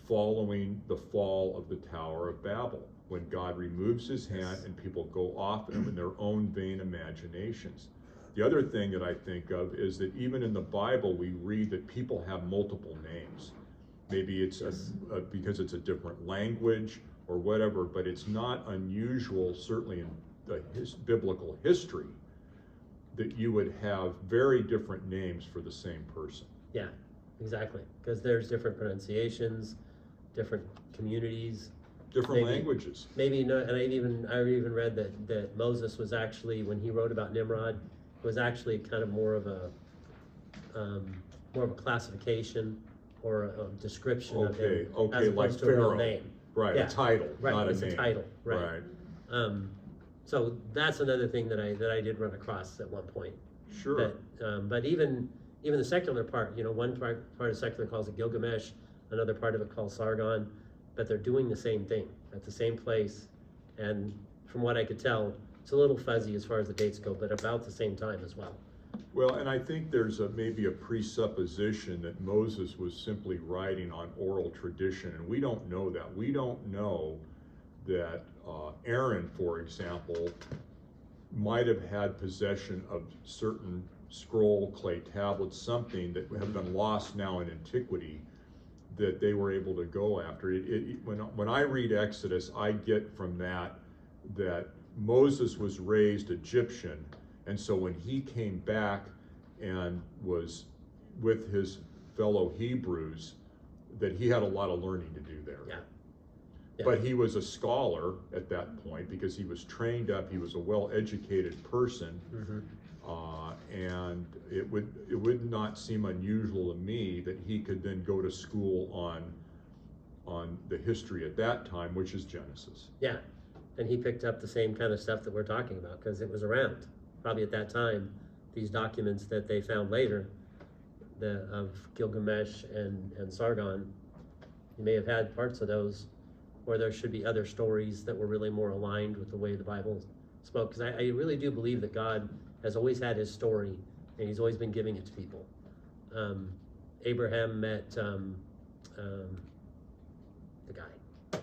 following the fall of the Tower of Babel, when God removes his hand and people go off in their own vain imaginations. The other thing that I think of is that even in the Bible, we read that people have multiple names. Maybe it's because it's a different language or whatever, but it's not unusual, certainly in the biblical history, that you would have very different names for the same person. Yeah, exactly. Because there's different pronunciations, different communities. Different Maybe. languages. Maybe no, and I even read that Moses was actually, when he wrote about Nimrod, was actually kind of more of a classification or a description of him, as like opposed to a real Pharaoh. name. Right, Yeah. a title, Right, not a it's name. a title, right. So that's another thing that I did run across at one point. Sure. But even the secular part, one part of secular calls it Gilgamesh, another part of it calls Sargon, but they're doing the same thing at the same place, and from what I could tell, it's a little fuzzy as far as the dates go, but about the same time as well. Well, and I think there's maybe a presupposition that Moses was simply writing on oral tradition, and we don't know that. We don't know that Aaron, for example, might have had possession of certain scroll, clay tablets, something that have been lost now in antiquity, that they were able to go after. When I read Exodus, I get from that Moses was raised Egyptian, and so when he came back and was with his fellow Hebrews, that he had a lot of learning to do there. Yeah. But he was a scholar at that point because he was trained up, he was a well-educated person, and it would not seem unusual to me that he could then go to school on the history at that time, which is Genesis. Yeah, and he picked up the same kind of stuff that we're talking about because it was around. Probably at that time, these documents that they found later, of Gilgamesh and Sargon, you may have had parts of those where there should be other stories that were really more aligned with the way the Bible spoke. Because I really do believe that God has always had his story, and he's always been giving it to people. Abraham met the guy.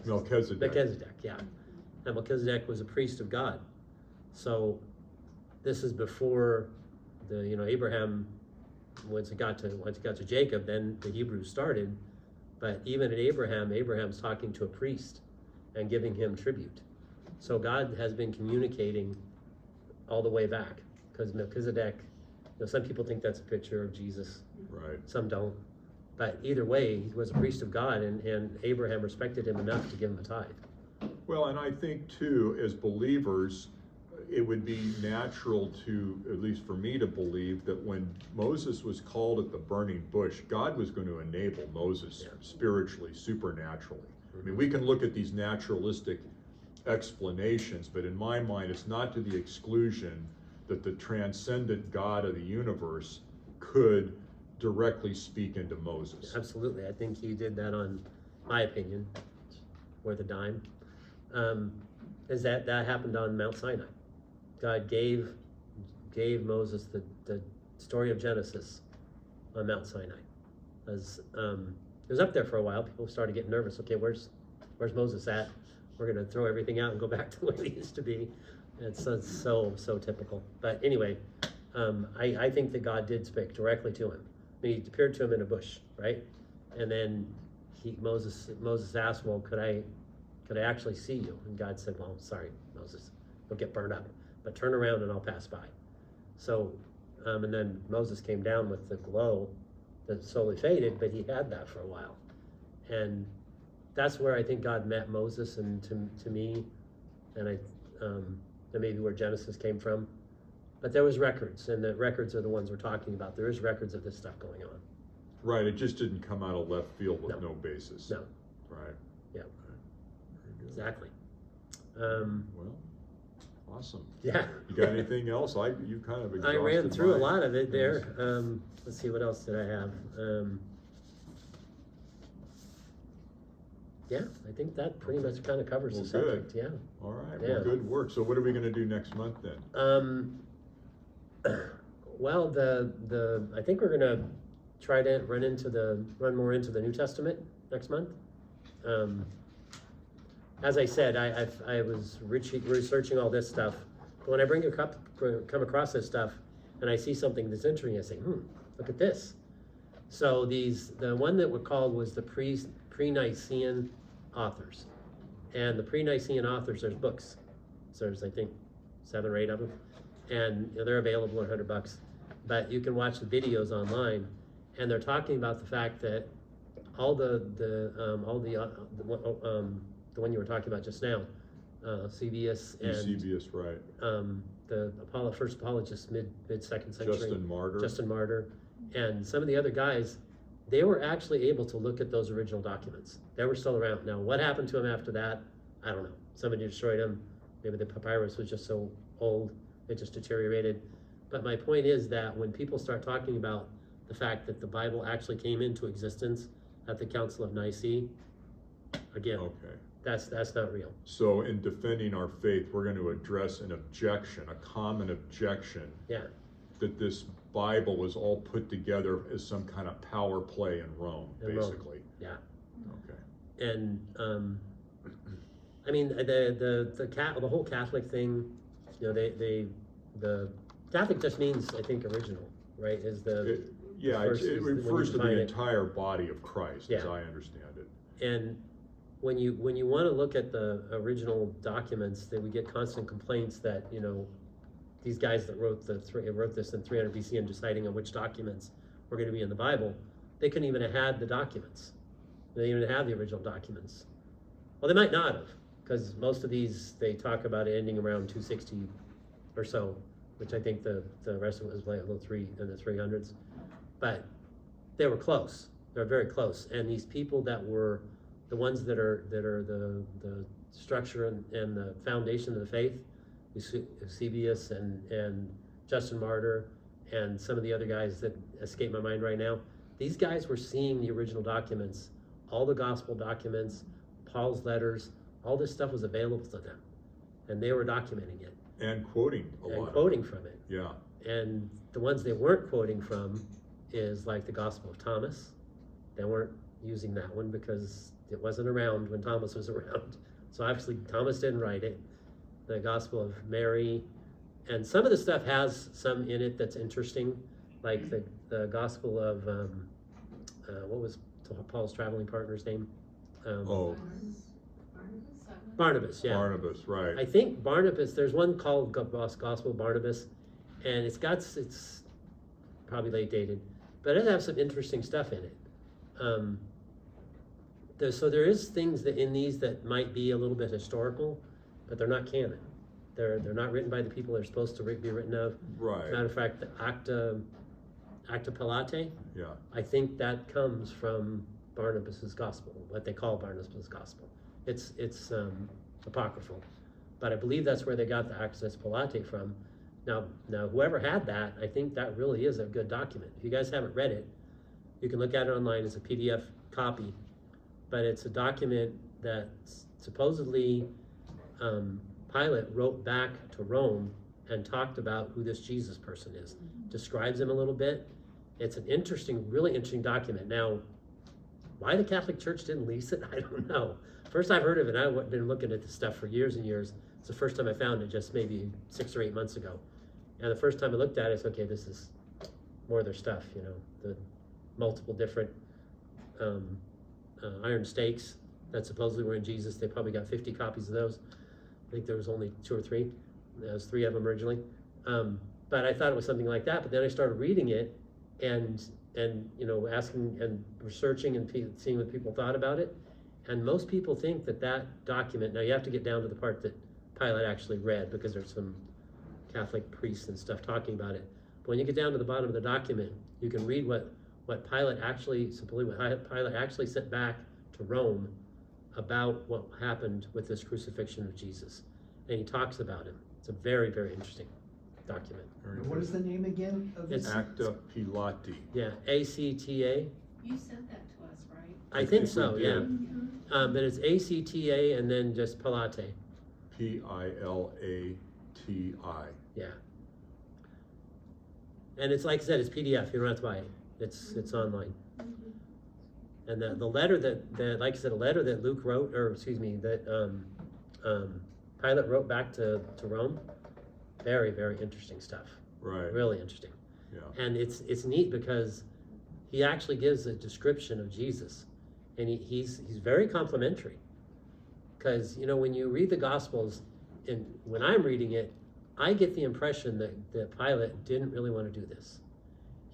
Melchizedek, yeah. And Melchizedek was a priest of God. So this is before Abraham, once it got to Jacob, then the Hebrews started. But even at Abraham's talking to a priest and giving him tribute. So God has been communicating all the way back, because Melchizedek, some people think that's a picture of Jesus. Right. Some don't. But either way, he was a priest of God, and Abraham respected him enough to give him a tithe. Well, and I think too, as believers, it would be natural to, at least for me, to believe that when Moses was called at the burning bush, God was going to enable Moses spiritually, supernaturally. I mean, we can look at these naturalistic explanations, but in my mind, it's not to the exclusion that the transcendent God of the universe could directly speak into Moses. Absolutely. I think he did that on, my opinion, worth a dime, is that happened on Mount Sinai. God gave Moses the story of Genesis on Mount Sinai. It was up there for a while. People started getting nervous. Okay, where's Moses at? We're going to throw everything out and go back to what it used to be. It's so typical. But anyway, I think that God did speak directly to him. I mean, he appeared to him in a bush, right? And then Moses asked, well, could I actually see you? And God said, well, sorry, Moses, you'll get burned up. But turn around and I'll pass by. So, and then Moses came down with the glow that slowly faded, but he had that for a while. And that's where I think God met Moses, and to me, and that maybe where Genesis came from. But there was records, and the records are the ones we're talking about. There is records of this stuff going on. Right, it just didn't come out of left field with No. no basis. No. Right. exactly. Well, awesome. Yeah. You got anything else? You kind of I exhausted ran through a mine. lot of it there. Let's see, what else did I have? Yeah, I think that pretty much kind of covers Well, the subject, yeah. All right, Yeah. well, good work. So what are we gonna do next month then? Well, I think we're gonna try to run more into the New Testament next month. As I said, I was researching all this stuff. But when I come across this stuff and I see something that's interesting, I say, look at this. So the one that were called was the pre-Nicene authors. And the pre-Nicene authors, there's books. So there's, I think, 7 or 8 of them. And they're available at $100. But you can watch the videos online, and they're talking about the fact that all the one you were talking about just now, Eusebius and Eusebius, right. the first apologist mid-second century, Justin Martyr, and some of the other guys, they were actually able to look at those original documents. They were still around. Now, what happened to them after that? I don't know. Somebody destroyed them. Maybe the papyrus was just so old, it just deteriorated. But my point is that when people start talking about the fact that the Bible actually came into existence at the Council of Nicaea, again, Okay. that's not real. So in defending our faith, we're going to address an objection, a common objection, Yeah, that this Bible was all put together as some kind of power play in Rome, In Rome. basically. yeah. Okay. And I mean the whole Catholic thing, the Catholic just means, I think, original, right? Is the first It is when you refers to define the it. entire body of Christ, as Yeah. I understand it. And when you want to look at the original documents, that we get constant complaints that these guys that wrote this in 300 BC and deciding on which documents were going to be in the Bible, they couldn't even have had the documents. They didn't even have the original documents. Well, they might not have, because most of these, they talk about it ending around 260 or so, which I think the rest of it was like a little in the 300s. But they were close. They were very close. And these people that were the ones that are the structure and the foundation of the faith, Eusebius and Justin Martyr and some of the other guys that escape my mind right now, these guys were seeing the original documents, all the gospel documents, Paul's letters, all this stuff was available to them, and they were documenting it And quoting a lot. and quoting from it. Yeah. And the ones they weren't quoting from is like the Gospel of Thomas. They weren't using that one because it wasn't around when Thomas was around. So obviously Thomas didn't write it. The Gospel of Mary, and some of the stuff has some in it that's interesting, like the Gospel of what was Paul's traveling partner's name? Barnabas, yeah. Barnabas, right. I think Barnabas, there's one called Gospel of Barnabas, and it's probably late dated, but it has some interesting stuff in it. So there is things that in these that might be a little bit historical, but they're not canon. They're not written by the people they're supposed to be written of. Right. Matter of fact, the Acta Palate, Yeah. I think that comes from Barnabas's gospel, what they call Barnabas's gospel. It's apocryphal, but I believe that's where they got the Acta Palate from. Now whoever had that, I think that really is a good document. If you guys haven't read it, you can look at it online as a PDF copy, but it's a document that supposedly Pilate wrote back to Rome and talked about who this Jesus person is, describes him a little bit. It's an really interesting document. Now, why the Catholic Church didn't lease it, I don't know. First I've heard of it, I've been looking at this stuff for years and years. It's the first time I found it, just maybe 6 or 8 months ago. And the first time I looked at it, it's okay, this is more of their stuff, the multiple different iron stakes that supposedly were in Jesus. They probably got 50 copies of those. I think there was only 2 or 3. There was 3 of them originally. But I thought it was something like that. But then I started reading it and asking and researching and seeing what people thought about it. And most people think that document, now you have to get down to the part that Pilate actually read, because there's some Catholic priests and stuff talking about it. But when you get down to the bottom of the document, you can read what Pilate actually sent back to Rome about what happened with this crucifixion of Jesus. And he talks about him. It's a very, very interesting document. Very What good. is the name again of this? It's- Acta Pilati. Yeah, ACTA. You sent that to us, right? I think we so, did. yeah. But it's ACTA and then just Pilate. Pilati. Yeah. And it's like I said, it's PDF. You don't have to buy it. It's online. And the letter that like I said, a letter that Luke wrote, or excuse me, that Pilate wrote back to Rome. Very, very interesting stuff. Right. Really interesting. Yeah. And it's neat because he actually gives a description of Jesus, and he's very complimentary. Because when you read the Gospels, and when I'm reading it, I get the impression that Pilate didn't really want to do this.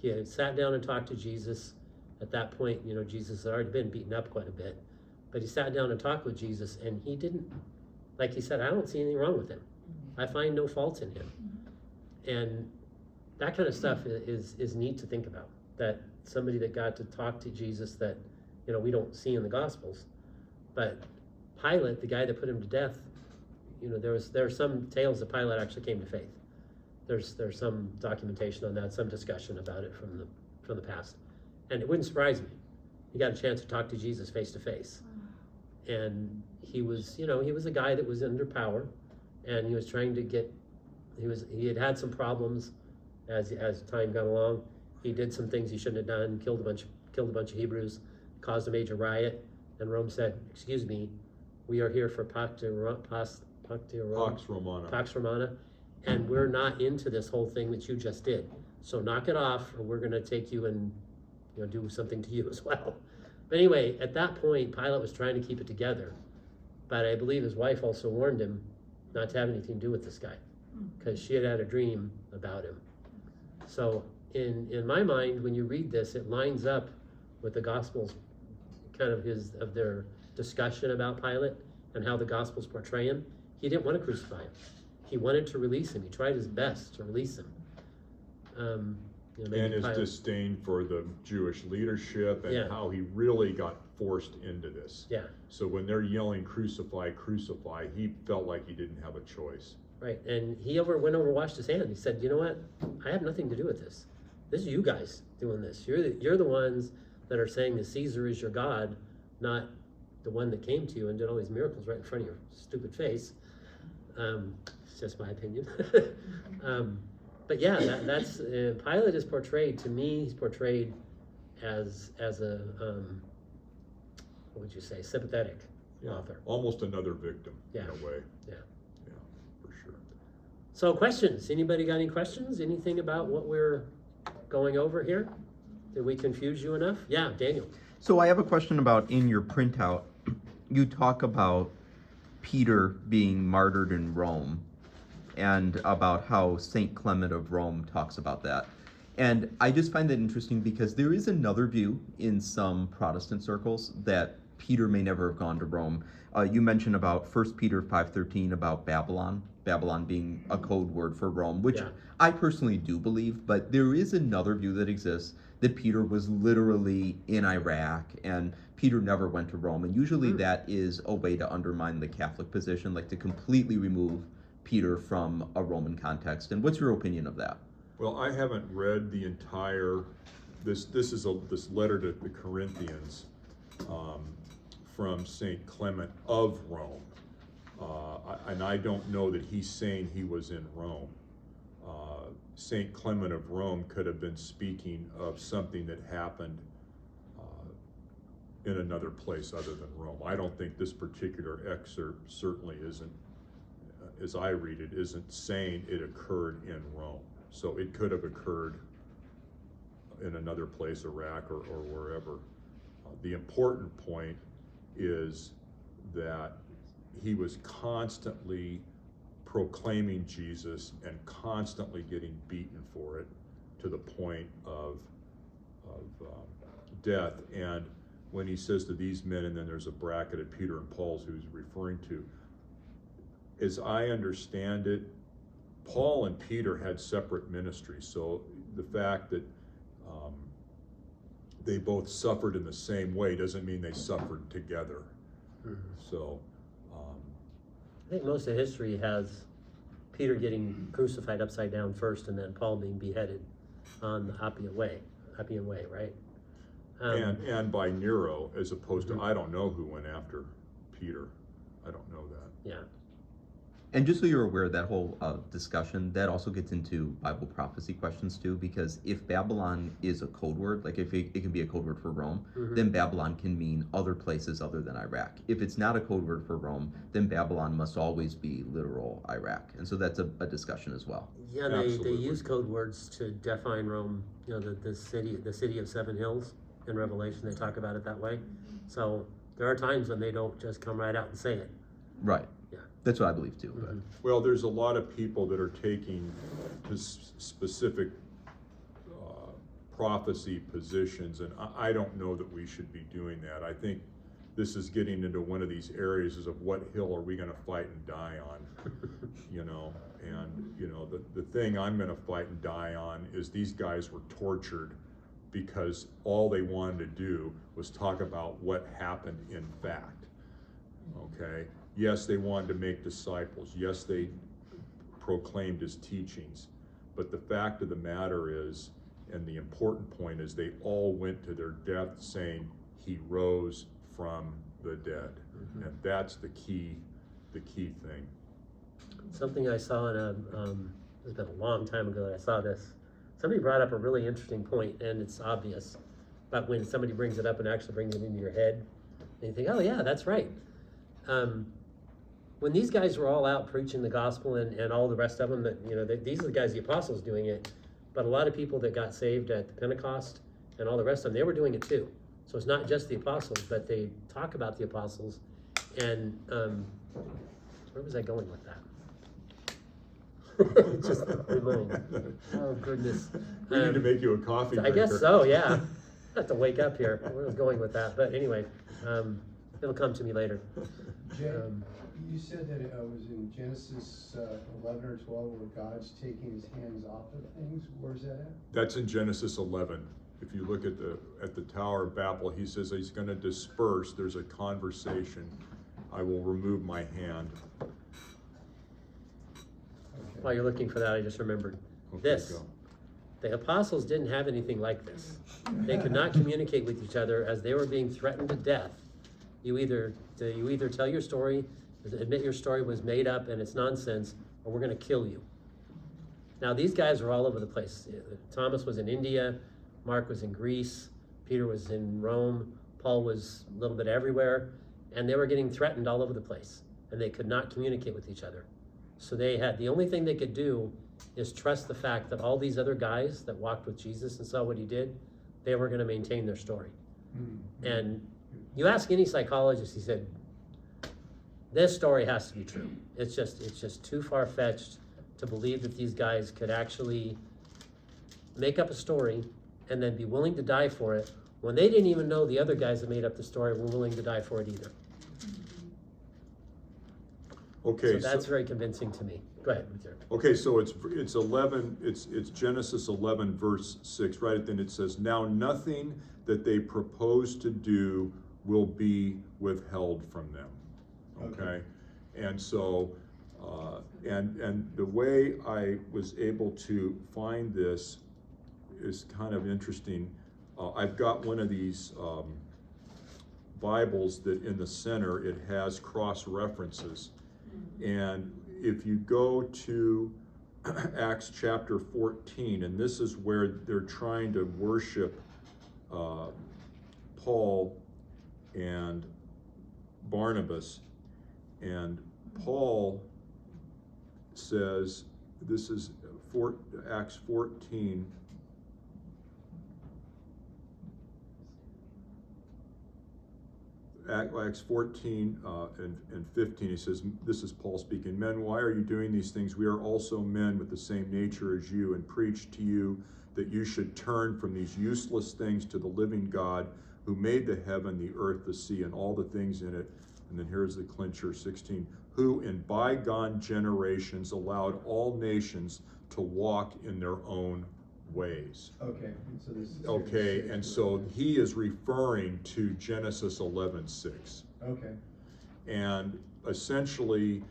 He had sat down and talked to Jesus. At that point, Jesus had already been beaten up quite a bit, but he sat down and talked with Jesus, and he didn't, like he said, I don't see anything wrong with him. I find no fault in him. And that kind of stuff is neat to think about, that somebody that got to talk to Jesus that, we don't see in the Gospels. But Pilate, the guy that put him to death, there are some tales that Pilate actually came to faith. There's some documentation on that, some discussion about it from the past. And it wouldn't surprise me. He got a chance to talk to Jesus face to face. And he was a guy that was under power, and he was trying to he had some problems as time got along. He did some things he shouldn't have done, killed a bunch of Hebrews, caused a major riot, and Rome said, "Excuse me, we are here for Pax Romana. Pax Romana, and we're not into this whole thing that you just did. So knock it off, or we're going to take you and do something to you as well." But anyway, at that point, Pilate was trying to keep it together. But I believe his wife also warned him not to have anything to do with this guy, because she had a dream about him. So in my mind, when you read this, it lines up with the Gospels, kind of their discussion about Pilate and how the Gospels portray him. He didn't want to crucify him. He wanted to release him. He tried his best to release him. Maybe And his Pilate- disdain for the Jewish leadership and Yeah. how he really got forced into this. Yeah, So when they're yelling, crucify, crucify, he felt like he didn't have a choice. right. And he went over, washed his hands. He said, "You know what? I have nothing to do with this. This is you guys doing this. You're the ones that are saying that Caesar is your God, not the one that came to you and did all these miracles right in front of your stupid face." It's just my opinion. But yeah, that's Pilate is portrayed, to me, he's portrayed as a what would you say, sympathetic author. Almost another victim in Yeah. a way. Yeah. Yeah, for sure. So questions? Anybody got any questions? Anything about what we're going over here? Did we confuse you enough? Yeah, Daniel. So I have a question about in your printout, you talk about Peter being martyred in Rome and about how St. Clement of Rome talks about that. And I just find that interesting because there is another view in some Protestant circles that Peter may never have gone to Rome. You mentioned about 1 Peter 5:13 about Babylon being a code word for Rome, which Yeah. I personally do believe, but there is another view that exists that Peter was literally in Iraq and Peter never went to Rome. And usually that is a way to undermine the Catholic position, like to completely remove Peter from a Roman context. And what's your opinion of that? Well, I haven't read the entire, this letter to the Corinthians from St. Clement of Rome. And I don't know that he's saying he was in Rome. St. Clement of Rome could have been speaking of something that happened in another place other than Rome. I don't think this particular excerpt certainly isn't, as I read it, isn't saying it occurred in Rome. So it could have occurred in another place, Iraq or wherever. The important point is that he was constantly proclaiming Jesus and constantly getting beaten for it to the point of death. And when he says to these men, and then there's a bracket of Peter and Paul's who he's referring to, as I understand it, Paul and Peter had separate ministries. So the fact that they both suffered in the same way doesn't mean they suffered together. So, I think most of history has Peter getting crucified upside down first, and then Paul being beheaded on the Appian Way, right? and by Nero, as opposed to, I don't know who went after Peter. I don't know that. Yeah. And just so you're aware, that whole discussion, that also gets into Bible prophecy questions too, because if Babylon is a code word, like if it can be a code word for Rome, then Babylon can mean other places other than Iraq. If it's not a code word for Rome, then Babylon must always be literal Iraq. And so that's a discussion as well. Yeah, they Absolutely. use code words to define Rome, you know, the city of 7 hills in Revelation, they talk about it that way. So there are times when they don't just come right out and say it. Right. Yeah. That's what I believe too. But. Well, there's a lot of people that are taking specific prophecy positions, and I don't know that we should be doing that. I think this is getting into one of these areas of what hill are we going to fight and die on, you know, and, you know, the thing I'm going to fight and die on is these guys were tortured because all they wanted to do was talk about what happened in fact, okay? Yes, they wanted to make disciples. Yes, they proclaimed his teachings. But the fact of the matter is, and the important point is, they all went to their death saying he rose from the dead. And that's the key thing. Something I saw in it's been a long time ago that I saw this. Somebody brought up a really interesting point, and it's obvious, but when somebody brings it up and actually brings it into your head, and you think, oh yeah, that's right. When these guys were all out preaching the gospel and all the rest of them, that, you know, these are the guys, the apostles doing it, but a lot of people that got saved at the Pentecost and all the rest of them, they were doing it too. So it's not just the apostles, but they talk about the apostles. And where was I going with that? It just remained. Oh goodness. We need to make you a coffee I drinker. guess so, yeah. I have to wake up here. Where I was going with that, but anyway, it'll come to me later. Jay, you said that it was in Genesis 11 or 12 where God's taking his hands off of things. Where's that at? That's in Genesis 11. If you look at the Tower of Babel, he says he's going to disperse. There's a conversation. I will remove my hand. Okay. While you're looking for that, I just remembered Okay, this. go. The apostles didn't have anything like this. They could not communicate with each other as they were being threatened to death. You either tell your story, admit your story was made up and it's nonsense, or we're going to kill you. Now these guys were all over the place. Thomas was in India, Mark was in Greece, Peter was in Rome, Paul was a little bit everywhere, and they were getting threatened all over the place, and they could not communicate with each other. So the only thing they could do is trust the fact that all these other guys that walked with Jesus and saw what he did, they were going to maintain their story. And you ask any psychologist, he said, this story has to be true. It's just too far-fetched to believe that these guys could actually make up a story and then be willing to die for it when they didn't even know the other guys that made up the story were willing to die for it either. Okay, So that's very convincing to me. Go ahead with your. okay, so it's 11. It's Genesis 11 verse 6. Right at the end it says, "Now nothing that they propose to do will be withheld from them." Okay, and so and the way I was able to find this is kind of interesting. I've got one of these Bibles that in the center it has cross references. And if you go to Acts chapter 14, and this is where they're trying to worship Paul and Barnabas, and Paul says, this is Acts 14, Acts 14 and 15, he says, this is Paul speaking, "Men, why are you doing these things? We are also men with the same nature as you, and preach to you that you should turn from these useless things to the living God, who made the heaven, the earth, the sea, and all the things in it." And then here's the clincher, 16, "Who in bygone generations allowed all nations to walk in their own ways." Okay, so this is. Okay, and so he is referring to Genesis 11:6. Okay. And essentially,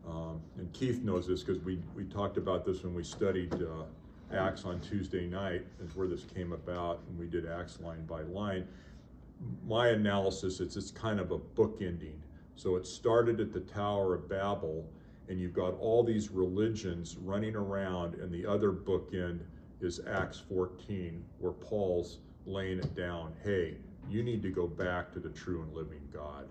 and Keith knows this because we talked about this when we studied Acts on Tuesday night, is where this came about, and we did Acts line by line. My analysis is it's kind of a bookending. So it started at the Tower of Babel, and you've got all these religions running around, and the other bookend is Acts 14, where Paul's laying it down. Hey, you need to go back to the true and living God.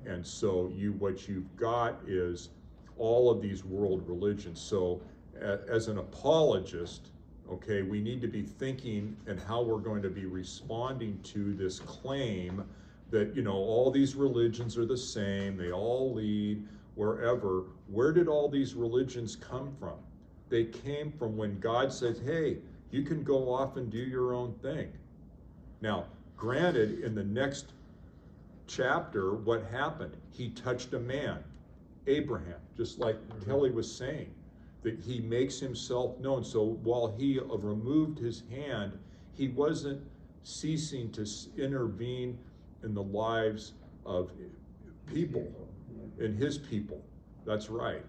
And so what you've got is all of these world religions. So as an apologist, okay, we need to be thinking and how we're going to be responding to this claim that, you know, all these religions are the same, they all lead wherever. Where did all these religions come from? They came from when God said, hey, you can go off and do your own thing. Now, granted, in the next chapter, what happened? He touched a man, Abraham, just like Kelly was saying, that he makes himself known. So while he removed his hand, he wasn't ceasing to intervene in the lives of people, in his people. That's right.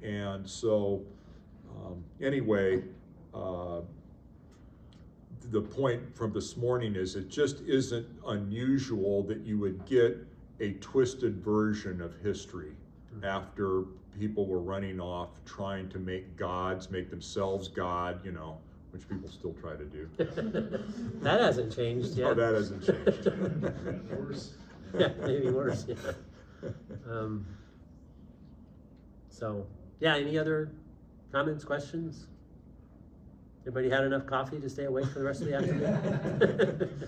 And so, anyway, the point from this morning is it just isn't unusual that you would get a twisted version of history after people were running off trying to make gods, make themselves God, you know, which people still try to do. That hasn't changed yet. Oh, that hasn't changed. Worse. Yeah, maybe worse, yeah. So, yeah, any other comments, questions? Everybody had enough coffee to stay awake for the rest of the afternoon?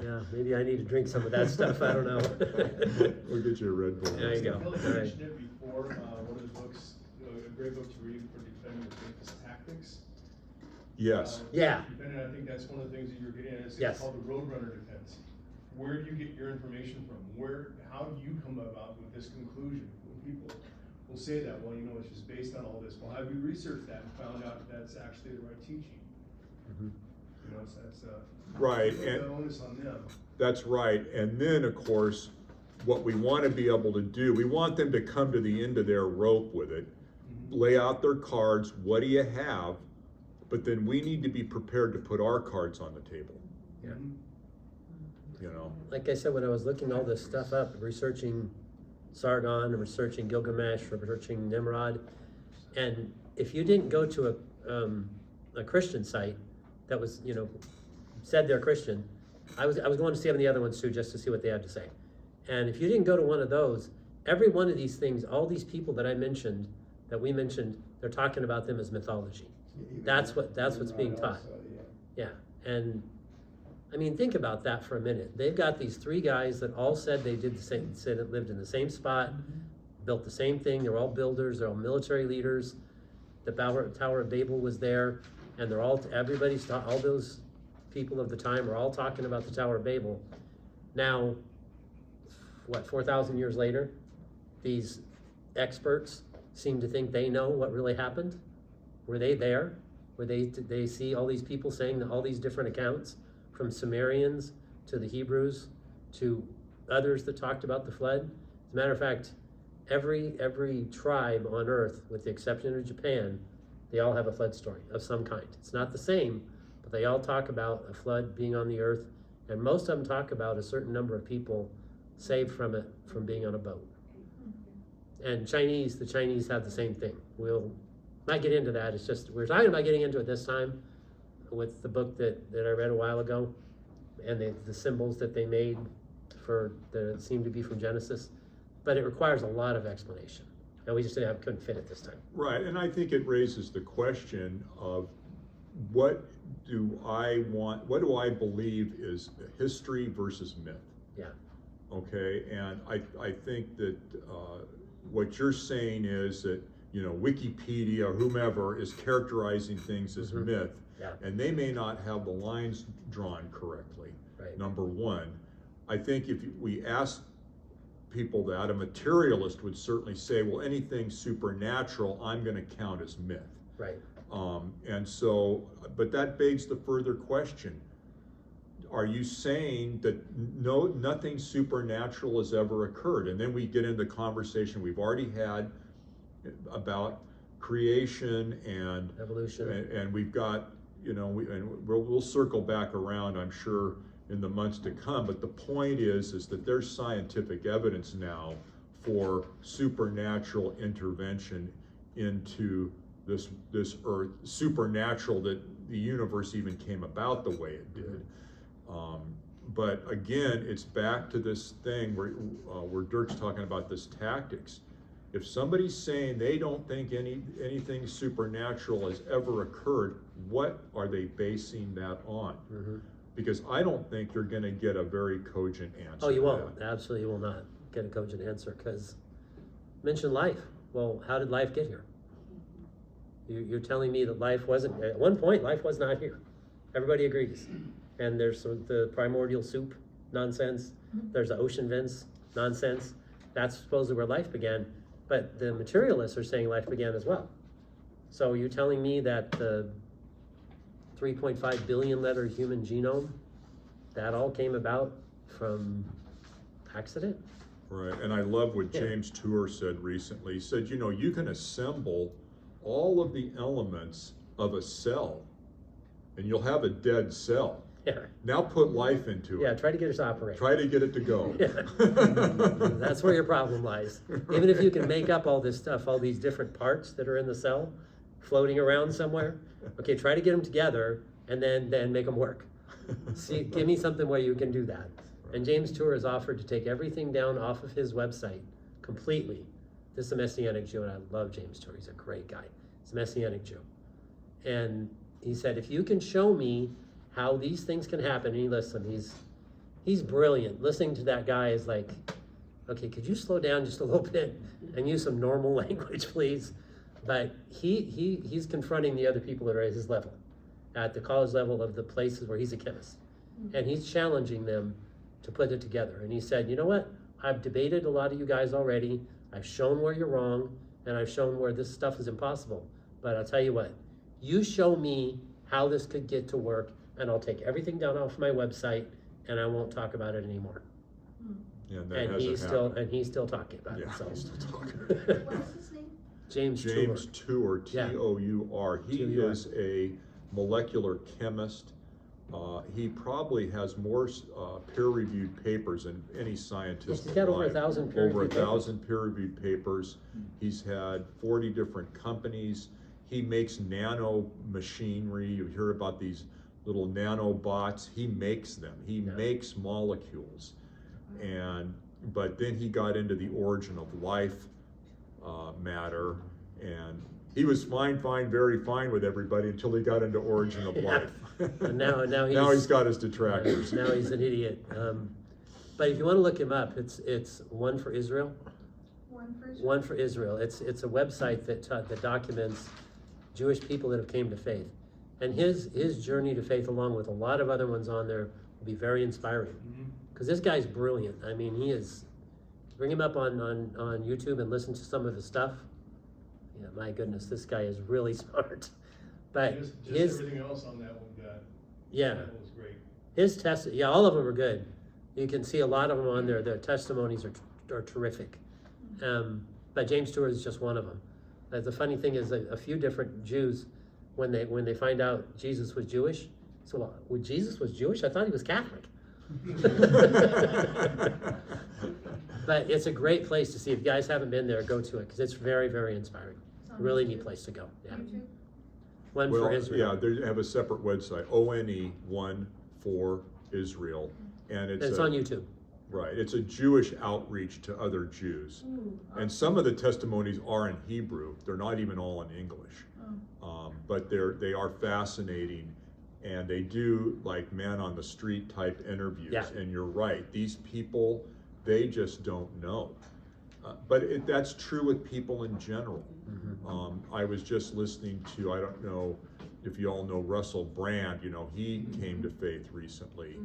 Yeah, maybe I need to drink some of that stuff, I don't know. We'll get you a Red Bull. There you go. Kelly All right. mentioned it before, one of the books, a great book to read for defending the faith is Tactics. Yes. Yeah. Defending, I think that's one of the things that you're getting at, it's Yes. called the Roadrunner defense. Where do you get your information from? How do you come about with this conclusion? When people will say that, well, you know, it's just based on all this. Well, have you researched that and found out that that's actually the right teaching? Mhm. You know, so that's, Right, the and onus on them. that's right. And then, of course, what we want to be able to do, we want them to come to the end of their rope with it, lay out their cards, what do you have? But then we need to be prepared to put our cards on the table, Yeah. you know? Like I said, when I was looking all this stuff up, researching Sargon, and researching Gilgamesh, researching Nimrod, and if you didn't go to a Christian site that was, you know, said they're Christian, I was going to see some of the other ones too, just to see what they had to say. And if you didn't go to one of those, every one of these things, all these people that I mentioned, that we mentioned, they're talking about them as mythology. That's what's being taught. Yeah, and I mean, think about that for a minute. They've got these three guys that all said they did the same, said it lived in the same spot, built the same thing. They're all builders. They're all military leaders. The Tower of Babel was there, and they're all all those people of the time are all talking about the Tower of Babel. Now, what, 4,000 years later, these experts seem to think they know what really happened. Were they there? Did they see all these people saying all these different accounts, from Sumerians to the Hebrews to others that talked about the flood? As a matter of fact, every tribe on earth, with the exception of Japan, they all have a flood story of some kind. It's not the same, but they all talk about a flood being on the earth, and most of them talk about a certain number of people saved from it, from being on a boat. And the Chinese have the same thing. We'll not get into that. It's just, we're talking about getting into it this time with the book that I read a while ago, and the symbols that they made that seem to be from Genesis. But it requires a lot of explanation, and we just couldn't fit it this time. Right, and I think it raises the question of what do I believe is history versus myth? Yeah. Okay, and I think that what you're saying is that, you know, Wikipedia or whomever is characterizing things as myth, Yeah. and they may not have the lines drawn correctly. Right. Number one, I think if we ask people that, a materialist would certainly say, well, anything supernatural I'm going to count as myth. Right. And so, but that begs the further question. are you saying that nothing supernatural has ever occurred? And then we get into the conversation we've already had about creation and Evolution. and we've got, we'll circle back around, I'm sure, in the months to come. But the point is that there's scientific evidence now for supernatural intervention into this earth, supernatural, that the universe even came about the way it did. But again, it's back to this thing where Dirk's talking about this tactics. If somebody's saying they don't think anything supernatural has ever occurred, what are they basing that on? Mm-hmm. Because I don't think you're going to get a very cogent answer. Oh, you to won't. that. Absolutely, you will not get a cogent answer, because mention life. Well, how did life get here? You're telling me that life wasn't, at one point, life was not here. Everybody agrees. And there's the primordial soup nonsense. There's the ocean vents nonsense. That's supposedly where life began. But the materialists are saying life began as well. So you're telling me that the 3.5 billion letter human genome, that all came about from accident? Right, and I love what Yeah. James Tour said recently. He said, you can assemble all of the elements of a cell, and you'll have a dead cell. Yeah. Now put life into Yeah, it. try to get us to operate. Try to get it to go. Yeah. That's where your problem lies. Even if you can make up all this stuff, all these different parts that are in the cell, floating around somewhere, okay, try to get them together and then make them work. See, give me something where you can do that. And James Tour has offered to take everything down off of his website completely. This is a Messianic Jew, and I love James Tour. He's a great guy. He's a Messianic Jew. And he said, if you can show me how these things can happen, and he's brilliant. Listening to that guy is like, okay, could you slow down just a little bit and use some normal language, please? But he's confronting the other people that are at his level, at the college level of the places where he's a chemist. And he's challenging them to put it together. And he said, you know what? I've debated a lot of you guys already. I've shown where you're wrong, and I've shown where this stuff is impossible. But I'll tell you what, you show me how this could get to work, and I'll take everything down off my website, and I won't talk about it anymore. Yeah, and that And hasn't he's still talking about happened. it. Yeah, So he's still talking. What's his name? James James Tour. Tour, Yeah. T-O-U-R. He T-O-U-R. is a molecular chemist. He probably has more peer-reviewed papers than any scientist. He's got over alive. 1,000 peer-reviewed Over papers. 1,000 peer-reviewed papers. He's had 40 different companies. He makes nano machinery. You hear about these little nanobots. He makes them. He makes molecules. But then he got into the origin of life matter, and he was very fine with everybody until he got into origin of life. And now Now he's got his detractors. Now he's an idiot. But if you want to look him up, it's One for Israel. One for Israel. It's a website that documents Jewish people that have came to faith, and his journey to faith, along with a lot of other ones on there, will be very inspiring. Because this guy's brilliant. I mean, he is. Bring him up on YouTube and listen to some of his stuff. Yeah, my goodness, this guy is really smart. But Just everything else on that one, that was great. his all of them are good. You can see a lot of them on there. Their testimonies are terrific. But James Tour is just one of them. The funny thing is that a few different Jews, when they find out Jesus was Jewish, so well, Jesus was Jewish? I thought he was Catholic. But it's a great place to see. If you guys haven't been there, go to it, because it's very, very inspiring. Really neat place to go. Yeah. One for Israel. Yeah, they have a separate website, ONE, One for Israel, and It's on YouTube. Right, it's a Jewish outreach to other Jews. And some of the testimonies are in Hebrew. They're not even all in English. But they are fascinating, and they do like man on the street type interviews. Yeah. And you're right, these people, they just don't know. But that's true with people in general. I was just listening to, I don't know if you all know Russell Brand, he came to faith recently.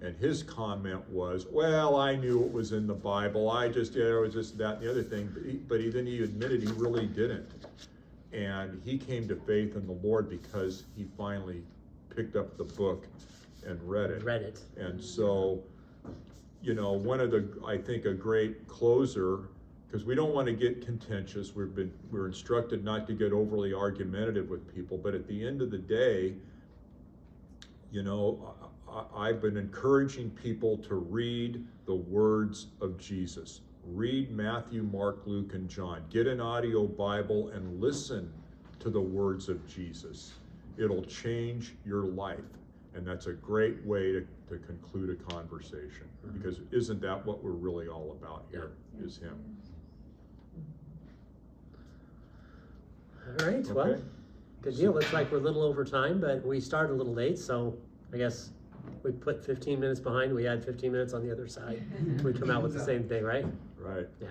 And his comment was, well, I knew it was in the Bible. It was just that and the other thing. But then he admitted he really didn't. And he came to faith in the Lord because he finally picked up the book and read it. Read it. And so, you know, one of the, I think a great closer, because we don't want to get contentious, we're instructed not to get overly argumentative with people, but at the end of the day, you know, I've been encouraging people to read the words of Jesus. Read Matthew, Mark, Luke, and John. Get an audio Bible and listen to the words of Jesus. It'll change your life. And that's a great way to conclude a conversation, because isn't that what we're really all about here, is him? All right, well, Okay. good deal. Looks like we're a little over time, but we started a little late, so I guess we put 15 minutes behind. We had 15 minutes on the other side. We come out with the same thing, right? Right. Yeah.